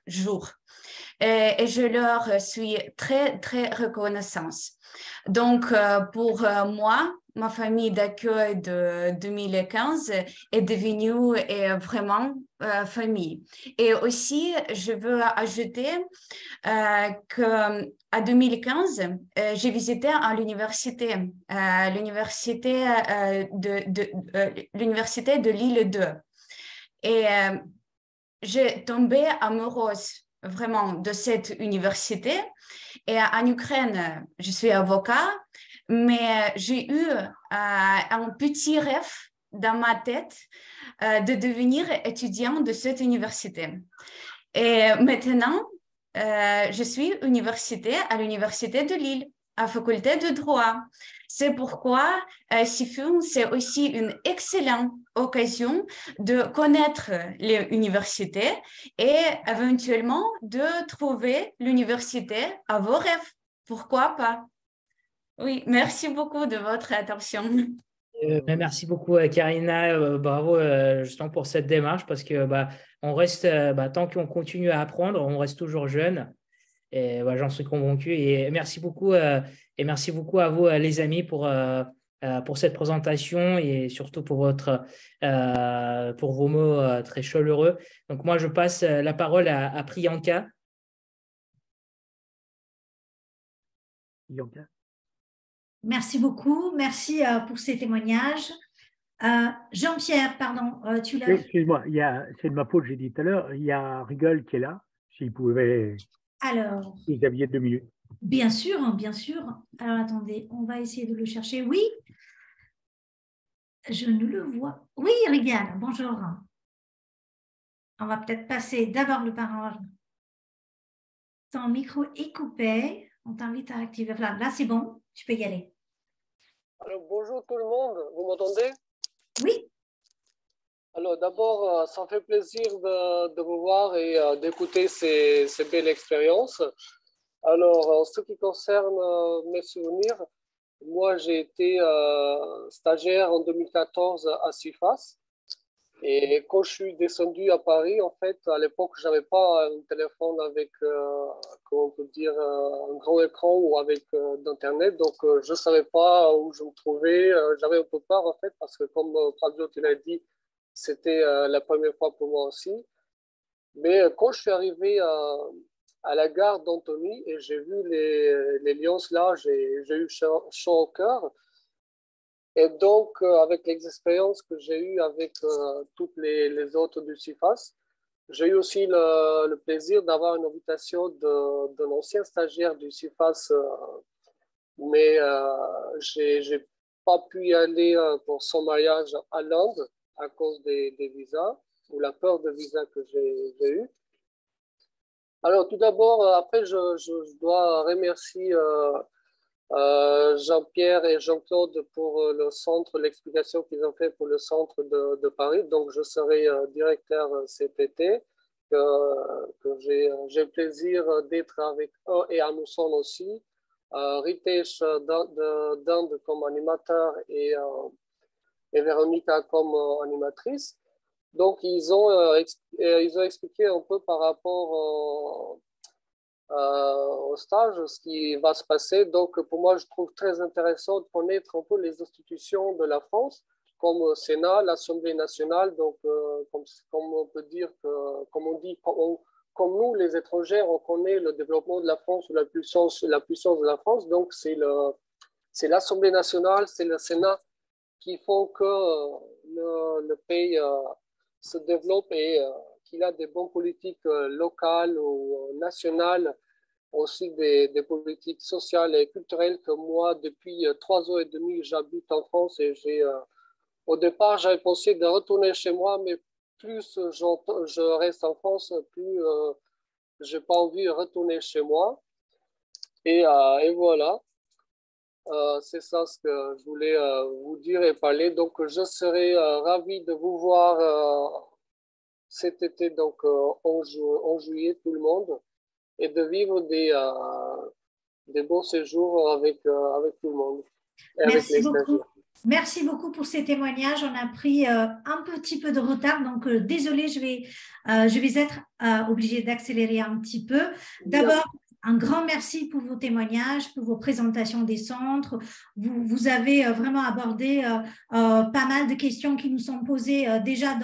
jour. Et je leur suis très, très reconnaissante. Donc, pour moi, ma famille d'accueil de 2015 est devenue vraiment famille. Et aussi, je veux ajouter qu'en 2015, j'ai visité à l'université de l'île 2. Et j'ai tombé amoureuse vraiment de cette université. Et en Ukraine, je suis avocat, mais j'ai eu un petit rêve dans ma tête de devenir étudiant de cette université. Et maintenant, je suis à l'université de Lille, à la faculté de droit. C'est pourquoi SIFUN, c'est aussi une excellente occasion de connaître les universités et éventuellement de trouver l'université à vos rêves. Pourquoi pas? Oui, merci beaucoup de votre attention. Merci beaucoup, Karina. Bravo justement pour cette démarche parce que on reste, tant qu'on continue à apprendre, on reste toujours jeune. Et j'en suis convaincu. Et merci beaucoup à vous, les amis, pour cette présentation et surtout pour vos mots très chaleureux. Donc moi, je passe la parole à Priyanka. Priyanka. Merci beaucoup, merci pour ces témoignages. Jean-Pierre, pardon, tu l'as... Excuse-moi, c'est de ma faute, j'ai dit tout à l'heure, il y a Rigole qui est là, s'il pouvait... Alors... Vous aviez 2 minutes. Bien sûr, bien sûr. Alors, attendez, on va essayer de le chercher. Oui, je ne le vois. Oui, Rigole, bonjour. On va peut-être passer d'abord le parole. Ton micro est coupé. On t'invite à activer. Voilà, là, c'est bon. Tu peux y aller. Alors, bonjour tout le monde. Vous m'entendez? Oui. Alors, d'abord, ça me fait plaisir de vous voir et d'écouter ces belles expériences. Alors, en ce qui concerne mes souvenirs, moi, j'ai été stagiaire en 2014 à CIFAS. Et quand je suis descendu à Paris, en fait, à l'époque, je n'avais pas un téléphone avec, comment on peut dire, un grand écran ou avec d'Internet. Donc, je ne savais pas où je me trouvais. J'avais un peu peur, en fait, parce que comme Fabio te l'a dit, c'était la première fois pour moi aussi. Mais quand je suis arrivé à la gare d'Antony et j'ai vu les lions là, j'ai eu chaud au cœur. Et donc, avec les expériences que j'ai eues avec toutes les autres du CIFAS, j'ai eu aussi le plaisir d'avoir une invitation d'un ancien stagiaire du CIFAS, mais je n'ai pas pu y aller pour son mariage à Londres à cause des visas ou la peur de visa que j'ai eue. Alors, tout d'abord, après, je dois remercier Jean-Pierre et Jean-Claude pour le centre, l'explication qu'ils ont fait pour le centre de Paris. Donc, je serai directeur cet été, que j'ai le plaisir d'être avec eux et Anuson aussi. Ritesh d'Inde comme animateur et Véronica comme animatrice. Donc, ils ont expliqué un peu par rapport au stage, ce qui va se passer. Donc, pour moi, je trouve très intéressant de connaître un peu les institutions de la France, comme le Sénat, l'Assemblée nationale. Donc, comme on peut dire, comme on dit, comme nous, les étrangers, on connaît le développement de la France ou la puissance de la France. Donc, c'est l'Assemblée nationale, c'est le Sénat qui font que le pays se développe et qu'il a des bonnes politiques locales ou nationales, aussi des politiques sociales et culturelles que moi, depuis 3 ans et demi, j'habite en France et au départ, j'avais pensé de retourner chez moi, mais plus je reste en France, plus je n'ai pas envie de retourner chez moi. Et voilà. C'est ça ce que je voulais vous dire et parler. Donc, je serai ravi de vous voir cet été, donc en juillet, tout le monde, et de vivre des beaux séjours avec tout le monde. Merci beaucoup. Merci beaucoup pour ces témoignages. On a pris un petit peu de retard, donc désolée, je vais être obligée d'accélérer un petit peu. D'abord, un grand merci pour vos témoignages, pour vos présentations des centres. Vous avez vraiment abordé pas mal de questions qui nous sont posées déjà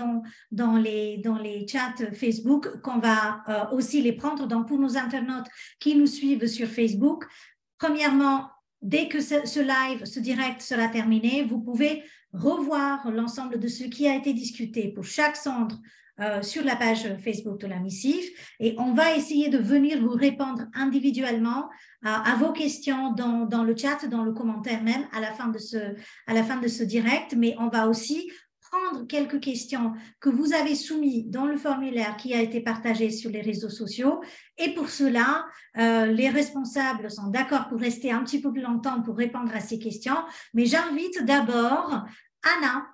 dans les chats Facebook, qu'on va aussi les prendre. Donc, pour nos internautes qui nous suivent sur Facebook, premièrement, dès que ce direct sera terminé, vous pouvez revoir l'ensemble de ce qui a été discuté pour chaque centre sur la page Facebook de la MICIF et on va essayer de venir vous répondre individuellement à vos questions dans le chat, dans le commentaire même à la fin de ce direct, mais on va aussi prendre quelques questions que vous avez soumises dans le formulaire qui a été partagé sur les réseaux sociaux. Et pour cela, les responsables sont d'accord pour rester un petit peu plus longtemps pour répondre à ces questions. Mais j'invite d'abord Anna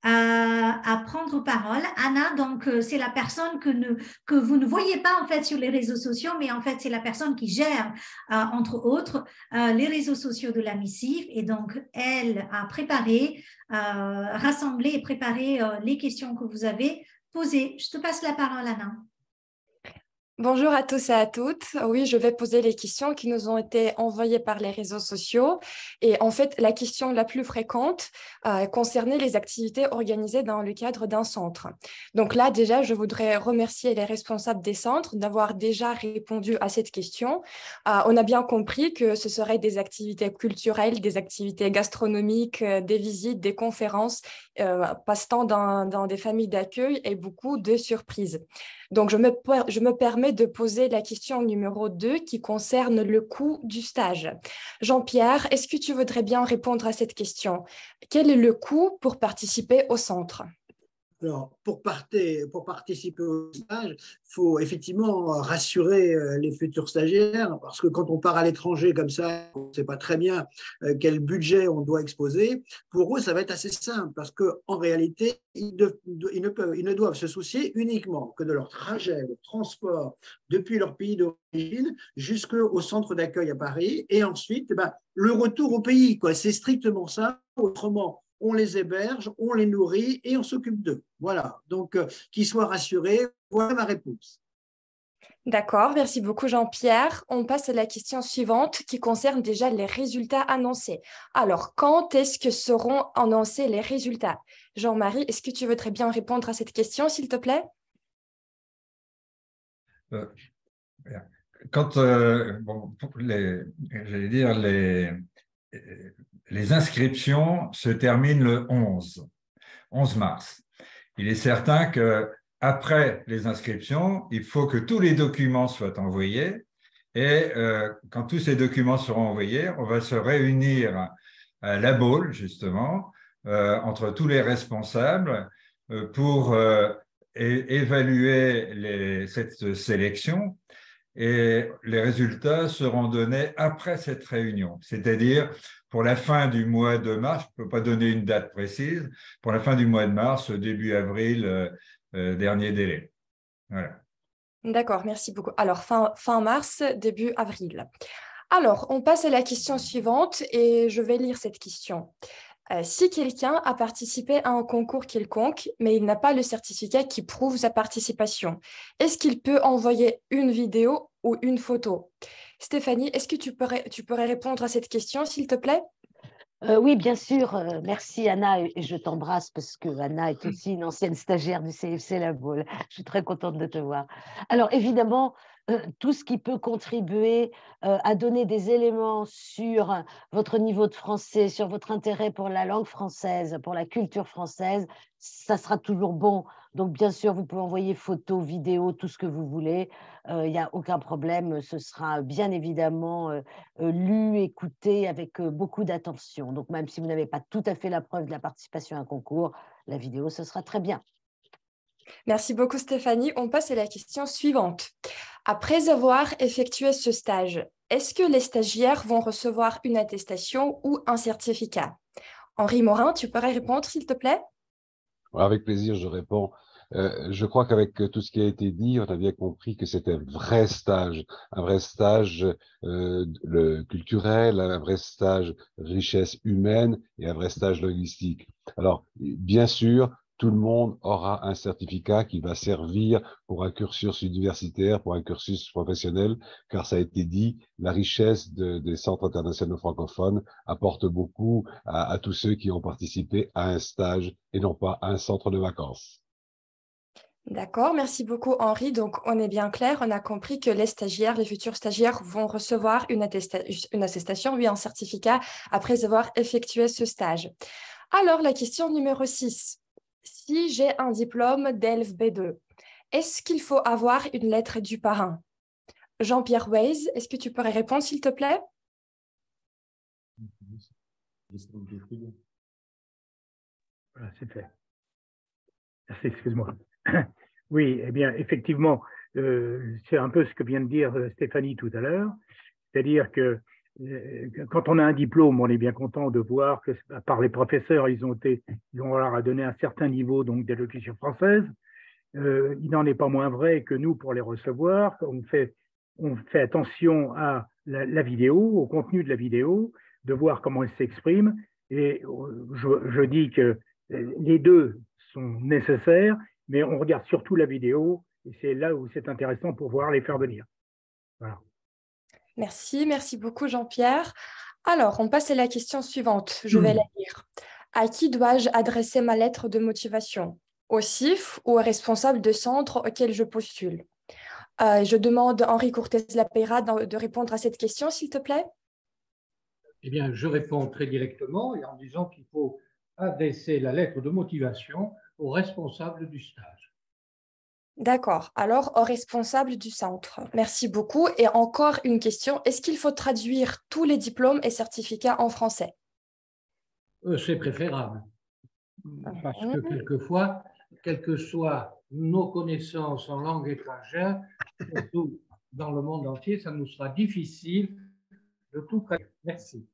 à prendre parole. Anna, donc, c'est la personne que vous ne voyez pas en fait sur les réseaux sociaux, mais en fait, c'est la personne qui gère, entre autres, les réseaux sociaux de la MICIF. Et donc, elle a préparé, rassemblé et préparé les questions que vous avez posées. Je te passe la parole, Anna. Bonjour à tous et à toutes. Oui, je vais poser les questions qui nous ont été envoyées par les réseaux sociaux. Et en fait, la question la plus fréquente concernait les activités organisées dans le cadre d'un centre. Donc là, déjà, je voudrais remercier les responsables des centres d'avoir déjà répondu à cette question. On a bien compris que ce seraient des activités culturelles, des activités gastronomiques, des visites, des conférences, passe-temps dans des familles d'accueil et beaucoup de surprises. Donc, je me permets de poser la question numéro 2 qui concerne le coût du stage. Jean-Pierre, est-ce que tu voudrais bien répondre à cette question? Quel est le coût pour participer au centre? Alors, pour participer au stage, il faut effectivement rassurer les futurs stagiaires, parce que quand on part à l'étranger comme ça, on ne sait pas très bien quel budget on doit exposer. Pour eux, ça va être assez simple, parce qu'en réalité, ils ne doivent se soucier uniquement que de leur trajet, le transport depuis leur pays d'origine jusqu'au centre d'accueil à Paris, et ensuite, le retour au pays. C'est strictement ça. Autrement, on les héberge, on les nourrit et on s'occupe d'eux. Voilà, donc qu'ils soient rassurés, voilà ma réponse. D'accord, merci beaucoup Jean-Pierre. On passe à la question suivante qui concerne déjà les résultats annoncés. Alors, quand est-ce que seront annoncés les résultats? Jean-Marie, est-ce que tu voudrais bien répondre à cette question, s'il te plaît? Quand, j'allais dire, les inscriptions se terminent le 11 mars. Il est certain qu'après les inscriptions, il faut que tous les documents soient envoyés et quand tous ces documents seront envoyés, on va se réunir à la Baule, justement, entre tous les responsables pour évaluer cette sélection. Et les résultats seront donnés après cette réunion, c'est-à-dire pour la fin du mois de mars, je ne peux pas donner une date précise, pour la fin du mois de mars, début avril, dernier délai. Voilà. D'accord, merci beaucoup. Alors, fin mars, début avril. Alors, on passe à la question suivante et je vais lire cette question. Si quelqu'un a participé à un concours quelconque, mais il n'a pas le certificat qui prouve sa participation, est-ce qu'il peut envoyer une vidéo ou une photo? Stéphanie, est-ce que tu pourrais répondre à cette question, s'il te plaît? Oui, bien sûr. Merci Anna et je t'embrasse parce que Anna est aussi une ancienne stagiaire du CFC La Baule. Je suis très contente de te voir. Alors évidemment, tout ce qui peut contribuer à donner des éléments sur votre niveau de français, sur votre intérêt pour la langue française, pour la culture française, ça sera toujours bon. Donc, bien sûr, vous pouvez envoyer photos, vidéos, tout ce que vous voulez. Il n'y a aucun problème. Ce sera bien évidemment lu, écouté avec beaucoup d'attention. Donc, même si vous n'avez pas tout à fait la preuve de la participation à un concours, la vidéo, ce sera très bien. Merci beaucoup Stéphanie. On passe à la question suivante. Après avoir effectué ce stage, est-ce que les stagiaires vont recevoir une attestation ou un certificat? Henri Morin, tu pourrais répondre s'il te plaît? Avec plaisir, je réponds. Je crois qu'avec tout ce qui a été dit, on a bien compris que c'était un vrai stage culturel, un vrai stage richesse humaine et un vrai stage linguistique. Alors, bien sûr, tout le monde aura un certificat qui va servir pour un cursus universitaire, pour un cursus professionnel, car ça a été dit, la richesse des centres internationaux francophones apporte beaucoup à tous ceux qui ont participé à un stage et non pas à un centre de vacances. D'accord, merci beaucoup Henri. Donc, on est bien clair, on a compris que les stagiaires, les futurs stagiaires vont recevoir une attestation, oui, un certificat après avoir effectué ce stage. Alors, la question numéro 6. Si j'ai un diplôme DELF B2, Est-ce qu'il faut avoir une lettre du parrain? Jean-Pierre Weiss, est-ce que tu pourrais répondre, s'il te plaît? Voilà, c'est fait. Merci, excuse-moi. Oui, eh bien, effectivement, c'est un peu ce que vient de dire Stéphanie tout à l'heure, c'est-à-dire que quand on a un diplôme, on est bien content de voir que, par les professeurs, ils ont leur a donné un certain niveau donc d'élocution française. Il n'en est pas moins vrai que nous, pour les recevoir, on fait attention à la vidéo, au contenu de la vidéo, de voir comment elle s'exprime. Et je dis que les deux sont nécessaires, mais on regarde surtout la vidéo, et c'est là où c'est intéressant pour pouvoir les faire venir. Voilà. Merci beaucoup Jean-Pierre. Alors, on passe à la question suivante. Je vais la lire. À qui dois-je adresser ma lettre de motivation? Au CIF ou au responsable de centre auquel je postule? Je demande Henri Cortez-Lapeyra de répondre à cette question, s'il te plaît. Eh bien, je réponds très directement et en disant qu'il faut adresser la lettre de motivation au responsable du stage. D'accord. Alors, au responsable du centre. Merci beaucoup. Et encore une question. Est-ce qu'il faut traduire tous les diplômes et certificats en français? C'est préférable. Parce que quelquefois, quelles que soient nos connaissances en langue étrangère, surtout dans le monde entier, ça nous sera difficile de tout traduire. Merci.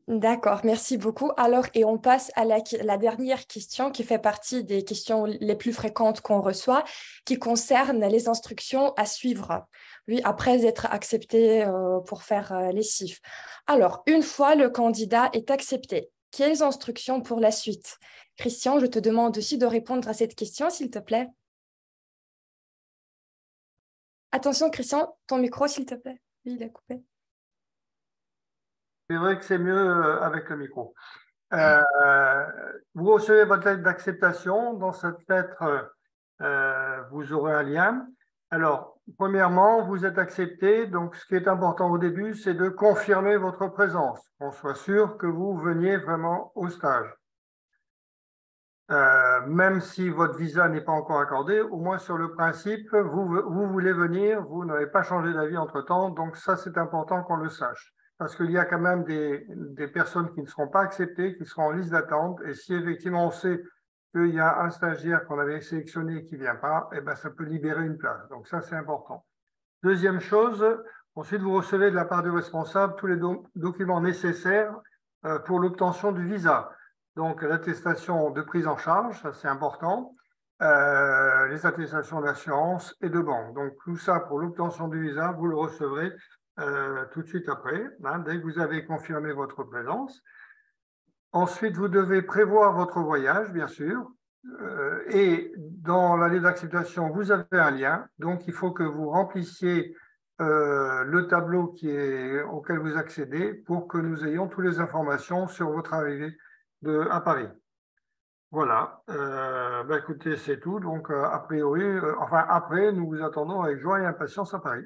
D'accord, merci beaucoup. Alors, et on passe à la dernière question qui fait partie des questions les plus fréquentes qu'on reçoit, qui concerne les instructions à suivre, oui, après être accepté pour faire les CIF. Alors, une fois le candidat est accepté, quelles instructions pour la suite? Christian, je te demande aussi de répondre à cette question, s'il te plaît. Attention, Christian, ton micro, s'il te plaît. Oui, il a coupé. C'est vrai que c'est mieux avec le micro. Vous recevez votre lettre d'acceptation. Dans cette lettre, vous aurez un lien. Alors, premièrement, vous êtes accepté. Donc, ce qui est important au début, c'est de confirmer votre présence, qu'on soit sûr que vous veniez vraiment au stage. Même si votre visa n'est pas encore accordé, au moins sur le principe, vous voulez venir, vous n'avez pas changé d'avis entre-temps. Donc, ça, c'est important qu'on le sache. Parce qu'il y a quand même des personnes qui ne seront pas acceptées, qui seront en liste d'attente. Et si effectivement on sait qu'il y a un stagiaire qu'on avait sélectionné qui ne vient pas, eh ben, ça peut libérer une place. Donc ça, c'est important. Deuxième chose, ensuite, vous recevez de la part du responsable tous les documents nécessaires pour l'obtention du visa. Donc l'attestation de prise en charge, ça c'est important, les attestations d'assurance et de banque. Donc tout ça pour l'obtention du visa, vous le recevrez tout de suite après, hein, dès que vous avez confirmé votre présence. Ensuite, vous devez prévoir votre voyage, bien sûr. Et dans la lettre d'acceptation, vous avez un lien. Donc, il faut que vous remplissiez le tableau auquel vous accédez pour que nous ayons toutes les informations sur votre arrivée à Paris. Voilà. Ben, écoutez, c'est tout. Donc, a priori, après, nous vous attendons avec joie et impatience à Paris.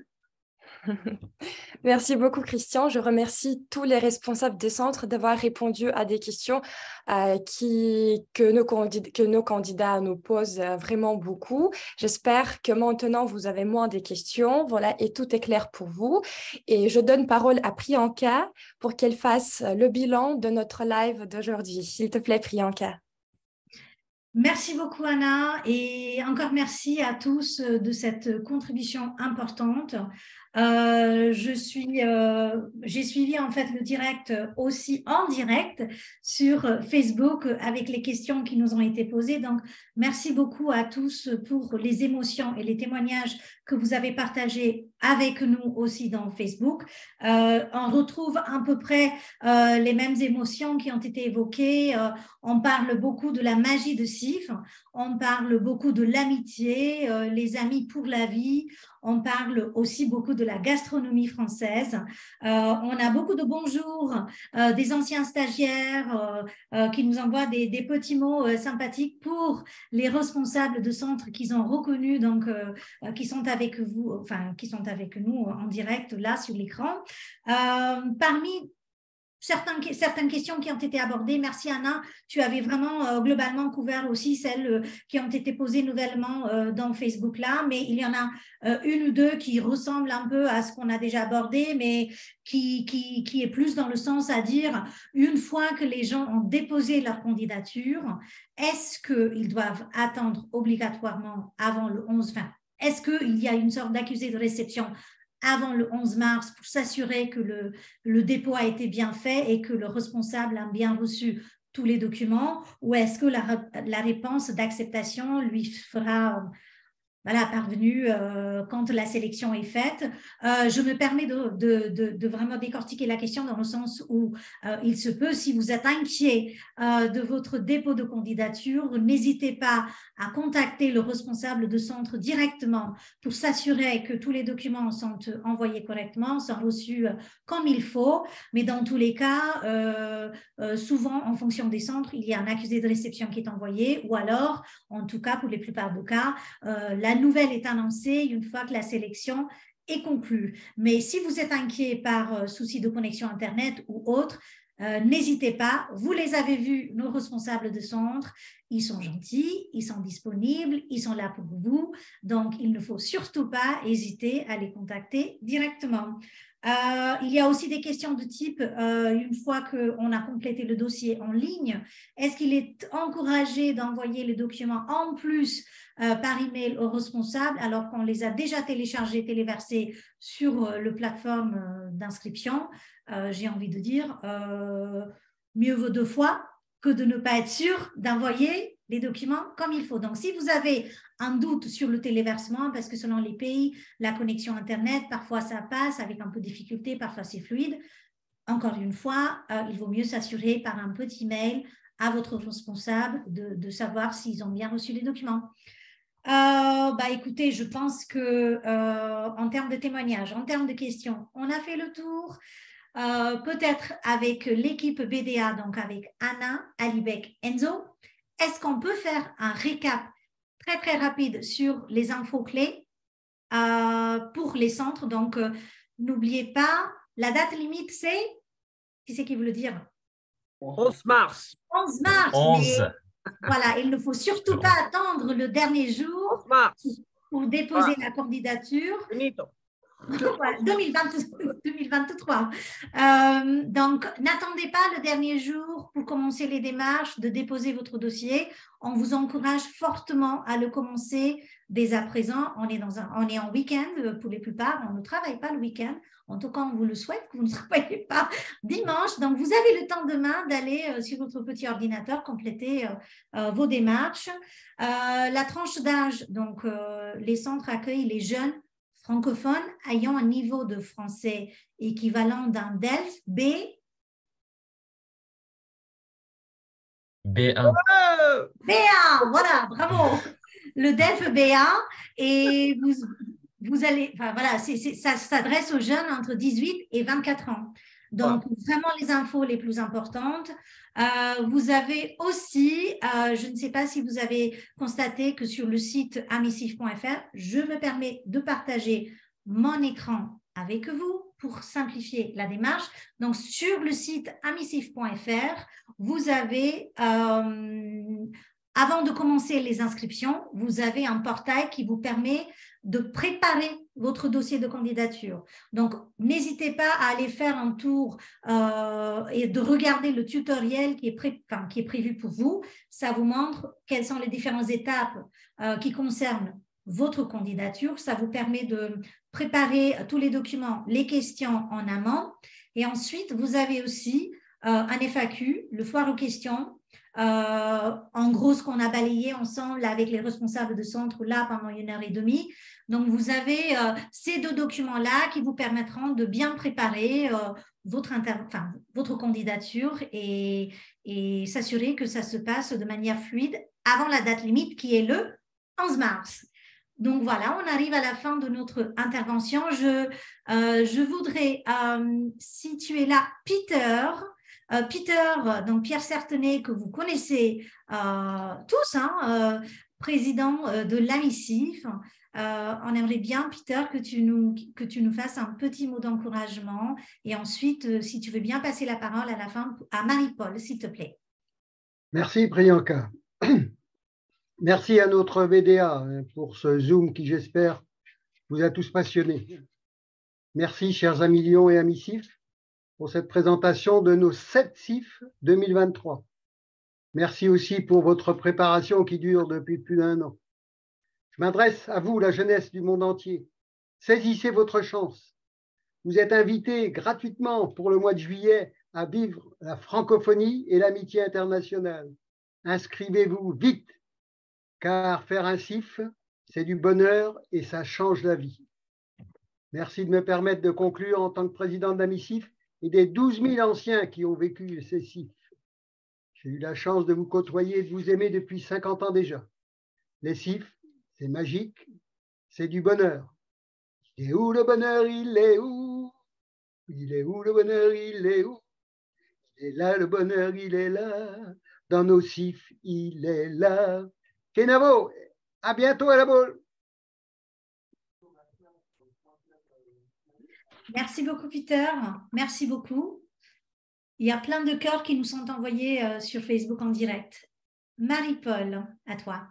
Merci beaucoup, Christian. Je remercie tous les responsables des centres d'avoir répondu à des questions que nos candidats nous posent vraiment beaucoup. J'espère que maintenant, vous avez moins de questions. Voilà, et tout est clair pour vous. Et je donne parole à Priyanka pour qu'elle fasse le bilan de notre live d'aujourd'hui. S'il te plaît, Priyanka. Merci beaucoup, Anna, et encore merci à tous de cette contribution importante. J'ai suivi en fait le direct aussi en direct sur Facebook avec les questions qui nous ont été posées. Donc, merci beaucoup à tous pour les émotions et les témoignages que vous avez partagés avec nous aussi dans Facebook. On retrouve à peu près les mêmes émotions qui ont été évoquées. On parle beaucoup de la magie de CIF, on parle beaucoup de l'amitié, les amis pour la vie. On parle aussi beaucoup de la gastronomie française. On a beaucoup de bonjours des anciens stagiaires qui nous envoient des petits mots sympathiques pour les responsables de centres qu'ils ont reconnus, donc qui sont avec vous, enfin qui sont avec nous en direct là sur l'écran. Parmi certaines questions qui ont été abordées. Merci Anna, tu avais vraiment globalement couvert aussi celles qui ont été posées nouvellement dans Facebook là, mais il y en a une ou deux qui ressemblent un peu à ce qu'on a déjà abordé, mais qui est plus dans le sens à dire, une fois que les gens ont déposé leur candidature, est-ce qu'ils doivent attendre obligatoirement avant le 11, enfin, est-ce qu'il y a une sorte d'accusé de réception avant le 11 mars pour s'assurer que le dépôt a été bien fait et que le responsable a bien reçu tous les documents, ou est-ce que la réponse d'acceptation lui fera parvenue quand la sélection est faite. Je me permets de vraiment décortiquer la question dans le sens où il se peut, si vous êtes inquiet de votre dépôt de candidature, n'hésitez pas à contacter le responsable de centre directement pour s'assurer que tous les documents sont envoyés correctement, sont reçus comme il faut. Mais dans tous les cas, souvent, en fonction des centres, il y a un accusé de réception qui est envoyé, ou alors, en tout cas, pour les plupart des cas, la nouvelle est annoncée une fois que la sélection est conclue. Mais si vous êtes inquiet par souci de connexion Internet ou autre, n'hésitez pas, vous les avez vus, nos responsables de centre, ils sont gentils, ils sont disponibles, ils sont là pour vous, donc il ne faut surtout pas hésiter à les contacter directement. Il y a aussi des questions de type, une fois qu'on a complété le dossier en ligne, est-ce qu'il est encouragé d'envoyer les documents en plus par email aux responsables alors qu'on les a déjà téléchargés, téléversés sur le plateforme d'inscription? J'ai envie de dire, mieux vaut 2 fois que de ne pas être sûr d'envoyer les documents comme il faut. Donc, si vous avez un doute sur le téléversement, parce que selon les pays, la connexion Internet, parfois ça passe avec un peu de difficulté, parfois c'est fluide. Encore une fois, il vaut mieux s'assurer par un petit mail à votre responsable de savoir s'ils ont bien reçu les documents. Écoutez, je pense que en termes de témoignages, en termes de questions, on a fait le tour. Peut-être avec l'équipe BDA, donc avec Anna, Alibek, Enzo, est-ce qu'on peut faire un récap très très rapide sur les infos clés pour les centres? Donc, n'oubliez pas, la date limite, c'est, qui c'est qui veut le dire? 11 mars. 11 mars. 11. Mais, voilà, il ne faut surtout pas attendre le dernier jour pour déposer la candidature. Finito. 2023. Donc, n'attendez pas le dernier jour pour commencer les démarches de déposer votre dossier. On vous encourage fortement à le commencer dès à présent. On est en week-end pour les plupart. On ne travaille pas le week-end. En tout cas, on vous le souhaite que vous ne travaillez pas dimanche. Donc, vous avez le temps demain d'aller sur votre petit ordinateur compléter vos démarches. La tranche d'âge, donc les centres accueillent les jeunes francophones ayant un niveau de français équivalent d'un DELF B1. B1, voilà, bravo. Le DELF B1, et vous allez, enfin voilà, ça s'adresse aux jeunes entre 18 et 24 ans. Donc, vraiment les infos les plus importantes. Vous avez aussi, je ne sais pas si vous avez constaté que sur le site amisif.fr, je me permets de partager mon écran avec vous pour simplifier la démarche. Donc, sur le site amisif.fr, vous avez, avant de commencer les inscriptions, vous avez un portail qui vous permet de préparer votre dossier de candidature. Donc, n'hésitez pas à aller faire un tour et de regarder le tutoriel qui est prévu pour vous. Ça vous montre quelles sont les différentes étapes qui concernent votre candidature. Ça vous permet de préparer tous les documents, les questions en amont. Et ensuite, vous avez aussi un FAQ, le foire aux questions. En gros, ce qu'on a balayé ensemble avec les responsables de centre là pendant 1h30. Donc, vous avez ces 2 documents-là qui vous permettront de bien préparer votre candidature et s'assurer que ça se passe de manière fluide avant la date limite qui est le 11 mars. Donc, voilà, on arrive à la fin de notre intervention. Je voudrais, si tu es là, Peter, donc Pierre Certenay, que vous connaissez tous, président de l'AMICIF, On aimerait bien, Peter, que tu nous fasses un petit mot d'encouragement. Et ensuite, si tu veux bien passer la parole à la fin à Marie-Paul, s'il te plaît. Merci, Priyanka. Merci à notre BDA pour ce Zoom qui, j'espère, vous a tous passionnés. Merci, chers amis Lyon et amis CIF, pour cette présentation de nos 7 CIF 2023. Merci aussi pour votre préparation qui dure depuis plus d'1 an. Je m'adresse à vous, la jeunesse du monde entier. Saisissez votre chance. Vous êtes invités gratuitement pour le mois de juillet à vivre la francophonie et l'amitié internationale. Inscrivez-vous vite, car faire un CIF, c'est du bonheur et ça change la vie. Merci de me permettre de conclure en tant que président de l'AMICIF et des 12 000 anciens qui ont vécu ces CIF. J'ai eu la chance de vous côtoyer et de vous aimer depuis 50 ans déjà. Les CIF, c'est magique, c'est du bonheur. Il est où le bonheur, il est où? Il est où le bonheur, il est où? Il est là le bonheur, il est là. Dans nos CIF, il est là. Kenavo, à bientôt à la boule. Merci beaucoup, Peter. Merci beaucoup. Il y a plein de cœurs qui nous sont envoyés sur Facebook en direct. Marie-Paul, à toi.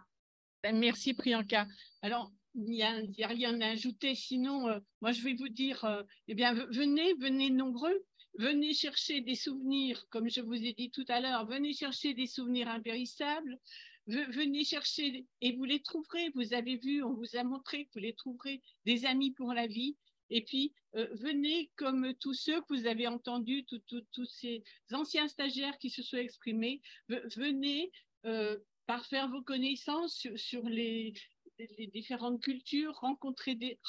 Merci, Priyanka. Alors, il n'y a rien à ajouter. Sinon, moi, je vais vous dire, eh bien, venez nombreux. Venez chercher des souvenirs, comme je vous ai dit tout à l'heure. Venez chercher des souvenirs impérissables. Venez chercher, et vous les trouverez. Vous avez vu, on vous a montré que vous les trouverez, des amis pour la vie. Et puis, venez comme tous ceux que vous avez entendus, tous ces anciens stagiaires qui se sont exprimés. Venez parfaire vos connaissances sur les différentes cultures, rencontrer des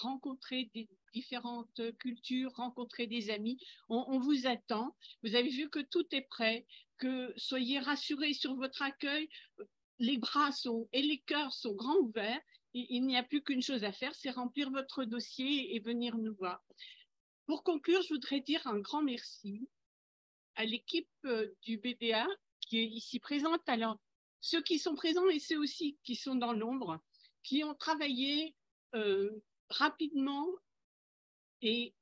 différentes cultures, rencontrer des amis. On vous attend. Vous avez vu que tout est prêt, que soyez rassurés sur votre accueil. Les bras et les cœurs sont grands ouverts. Il n'y a plus qu'une chose à faire, c'est remplir votre dossier et venir nous voir. Pour conclure, je voudrais dire un grand merci à l'équipe du BDA qui est ici présente. Alors, ceux qui sont présents et ceux aussi qui sont dans l'ombre, qui ont travaillé rapidement et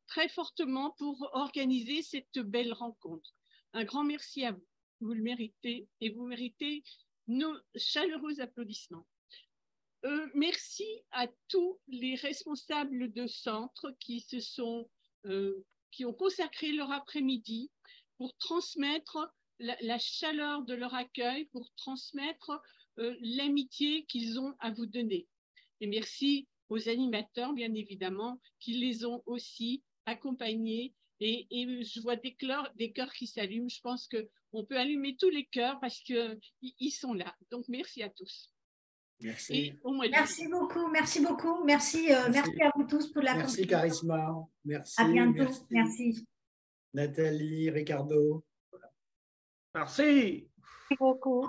très fortement pour organiser cette belle rencontre. Un grand merci à vous. Vous le méritez et vous méritez nos chaleureux applaudissements. Merci à tous les responsables de centre qui ont consacré leur après-midi pour transmettre la chaleur de leur accueil, pour transmettre l'amitié qu'ils ont à vous donner. Et merci aux animateurs, bien évidemment, qui les ont aussi accompagnés. Et je vois des cœurs qui s'allument. Je pense qu'on peut allumer tous les cœurs parce qu'ils sont là. Donc, merci à tous. Merci. Merci beaucoup, merci beaucoup. Merci à vous tous pour la Merci, Charisma. Merci. À bientôt. Merci. Nathalie, Ricardo. Merci. Merci beaucoup.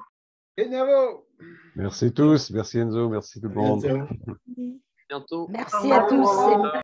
Merci tous, merci Enzo, merci tout le monde. Bientôt. Merci à tous.